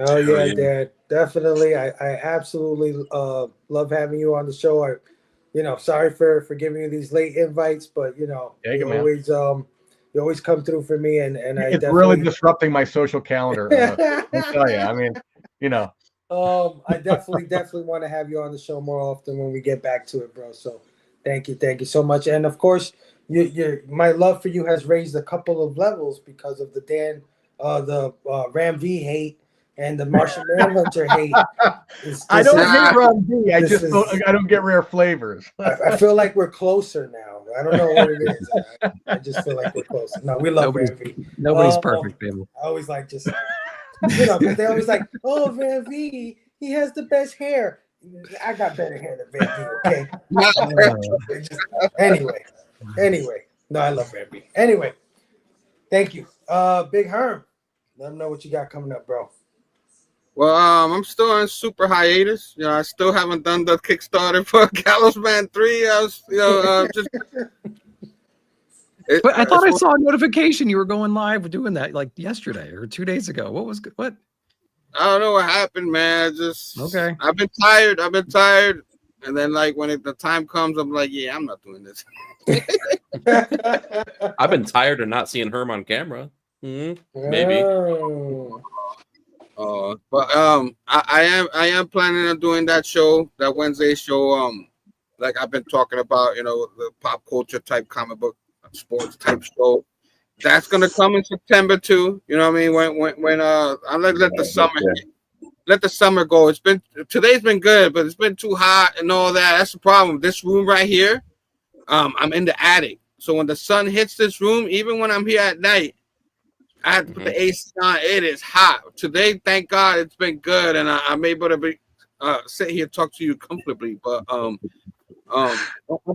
Oh yeah, Dad, definitely. I absolutely love having you on the show. Sorry for giving you these late invites, but you always come through for me, and it's really disrupting my social calendar. I tell you, I mean, I definitely want to have you on the show more often when we get back to it, bro. So thank you so much. And of course, my love for you has raised a couple of levels because of the Ram V hate and the Martian Manhunter hate. I don't hate Ram V. I don't get rare flavors. I feel like we're closer now. I don't know what it is. I just feel like we're closer. No, we love Ram V. Nobody's perfect, people. I always like just because they always like, oh, Ram V, he has the best hair. I got better hair than Ram V, okay? Anyway. No, I love Ram V. Anyway, thank you. Big Herm, let them know what you got coming up, bro. Well, I'm still on super hiatus. I still haven't done the Kickstarter for Gallows Man 3. I was, But I thought I saw a notification you were going live doing that like yesterday or 2 days ago. What? I don't know what happened, man. Okay. I've been tired. And then like when the time comes, I'm like, yeah, I'm not doing this. I've been tired of not seeing Herm on camera. Maybe. But I am planning on doing that show, that Wednesday show. Like I've been talking about, the pop culture type comic book sports type show. That's gonna come in September too. You know what I mean? When I let the summer go. Today's been good, but it's been too hot and all that. That's the problem. This room right here, I'm in the attic. So when the sun hits this room, even when I'm here at night, I have to put the AC on. It is hot. Today, thank God, it's been good, and I'm able to sit here and talk to you comfortably. But I'm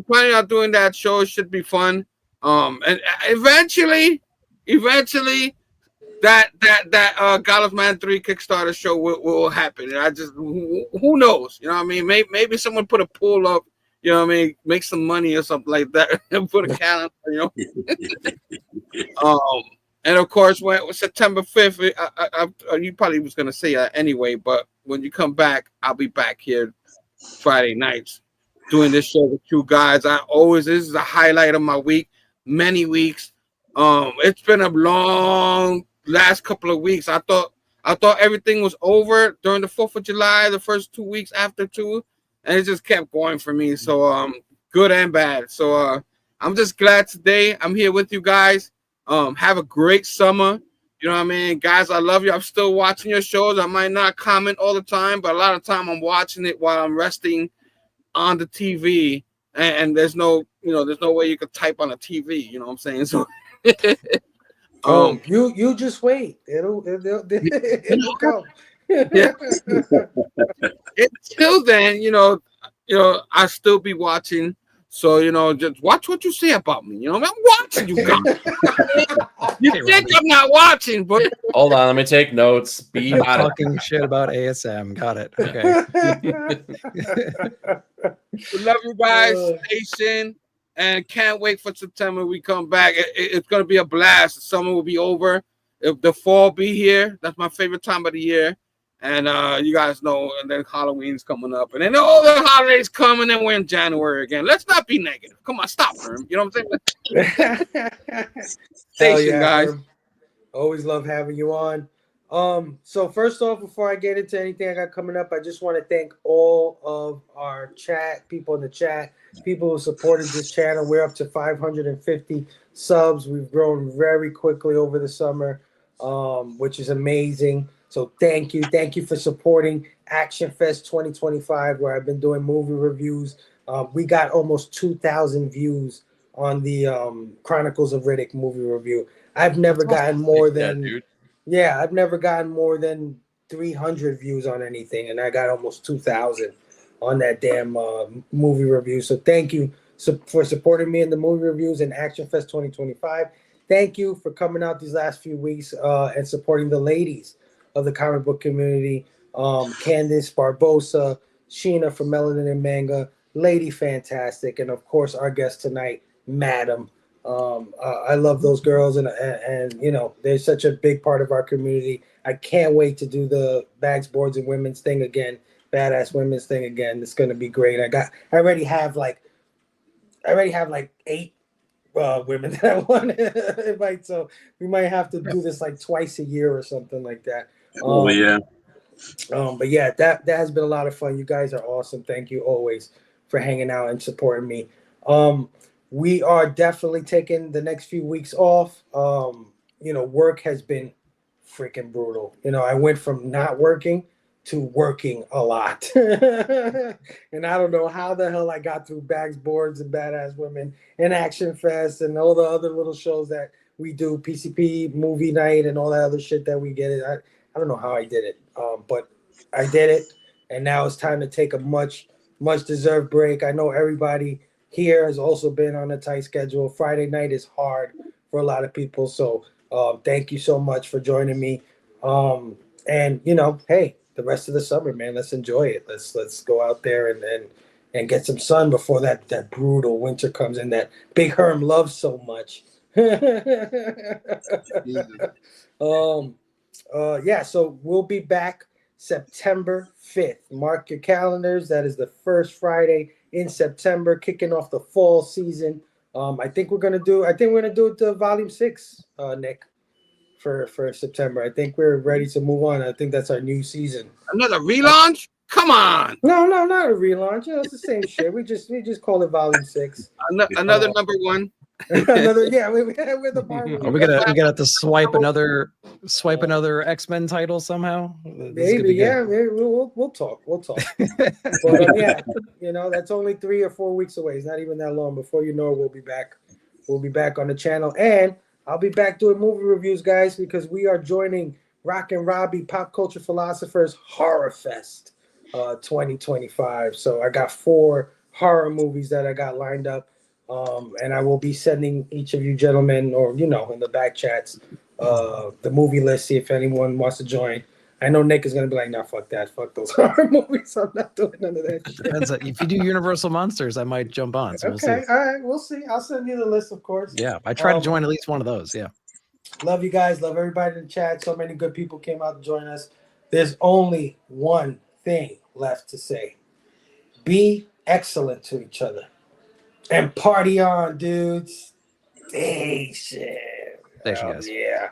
planning on doing that show. It should be fun. And eventually, that Gallows Man 3 Kickstarter show will happen. And who knows? You know what I mean? Maybe someone put a pool up. You know what I mean? Make some money or something like that, and put a calendar. And of course, when September 5th, you probably was gonna say that anyway. But when you come back, I'll be back here Friday nights doing this show with you guys. This is a highlight of my week, many weeks. It's been a long last couple of weeks. I thought everything was over during the 4th of July, the first 2 weeks after too, and it just kept going for me. So good and bad. So I'm just glad today I'm here with you guys. Have a great summer. You know what I mean? Guys, I love you. I'm still watching your shows. I might not comment all the time, but a lot of time I'm watching it while I'm resting on the TV. And there's no way you could type on a TV. You know what I'm saying? So you just wait. It'll come. Yeah. Until then, I'll still be watching So, you know, just watch what you say about me. You know, I'm watching you guys. You think I'm not watching, but Hold on, let me take notes. Be You're out of talking shit about ASM. Got it. Okay. we love you guys, Nation, and can't wait for September. We come back. It's gonna be a blast. The summer will be over. If the fall be here, that's my favorite time of the year. And you guys know, and then Halloween's coming up, and then all the holidays come, and then we're in January again. Let's not be negative. Come on, stop, Herm. You know what I'm saying? Station, guys. Herm. Always love having you on. So first off, before I get into anything I got coming up, I just want to thank all of our chat, people in the chat, people who supported this channel. We're up to 550 subs. We've grown very quickly over the summer, which is amazing. So thank you. Thank you for supporting Action Fest 2025, where I've been doing movie reviews. We got almost 2,000 views on the Chronicles of Riddick movie review. I've never gotten more than I've never gotten more than 300 views on anything, and I got almost 2,000 on that damn movie review. So thank you for supporting me in the movie reviews and Action Fest 2025. Thank you for coming out these last few weeks and supporting the ladies of the comic book community. Candace Barbosa, Sheena from Melanin and Manga, Lady Fantastic, and of course our guest tonight, Madam. I love those girls, and you know, they're such a big part of our community. I can't wait to do the bags, boards, and women's thing again, badass women's thing again. It's gonna be great. I already have like 8 women that I want to invite, so we might have to do this like twice a year or something like that. But yeah, that has been a lot of fun. You guys are awesome. Thank you always for hanging out and supporting me. We are definitely taking the next few weeks off. You know, work has been freaking brutal. You know, I went from not working to working a lot. And I don't know how the hell I got through Bags, Boards, and Badass Women and Action Fest and all the other little shows that we do, PCP, movie night, and all that other shit that we get. I don't know how I did it, but I did it. And now it's time to take a much deserved break. I know everybody here has also been on a tight schedule. Friday night is hard for a lot of people. So thank you so much for joining me. And you know, hey, the rest of the summer, man, let's enjoy it. Let's go out there and get some sun before that brutal winter comes in that Big Herm loves so much. Yeah, so we'll be back September 5th. Mark your calendars. That is the first Friday in September, kicking off the fall season. I think we're gonna do it to Volume 6, Nick, for September. I think we're ready to move on. I think that's our new season. Another relaunch? Come on. No, not a relaunch. You know, it's the same shit. We just call it Volume 6. Another number one. We're the Marvel. Are we gonna to swipe another X-Men title somehow? Maybe, yeah. Maybe we'll talk. But yeah, you know, that's only 3 or 4 weeks away. It's not even that long. Before you know it, we'll be back. We'll be back on the channel, and I'll be back doing movie reviews, guys, because we are joining Rock and Robbie Pop Culture Philosophers Horror Fest 2025. So I got 4 horror movies that I got lined up. And I will be sending each of you gentlemen, or you know, in the back chats, the movie list. See if anyone wants to join. I know Nick is gonna be like, "Nah, fuck that, fuck those horror movies. I'm not doing none of that." Shit. Depends. If you do Universal Monsters, I might jump on. So okay, we'll see. All right, we'll see. I'll send you the list, of course. Yeah, I try to join at least one of those. Yeah. Love you guys. Love everybody in the chat. So many good people came out to join us. There's only one thing left to say: be excellent to each other. And party on, dudes. Station. Guys. Yeah.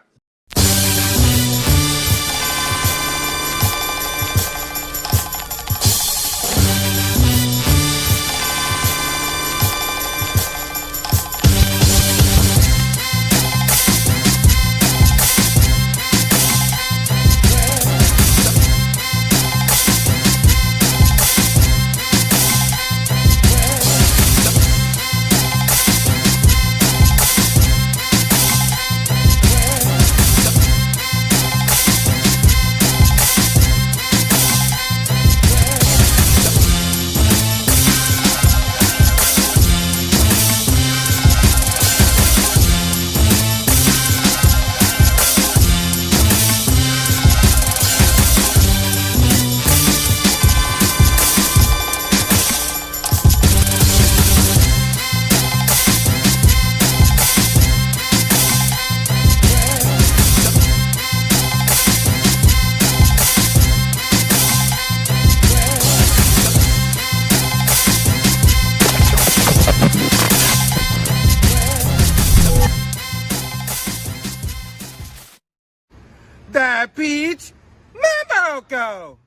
The Peach Mambo Go!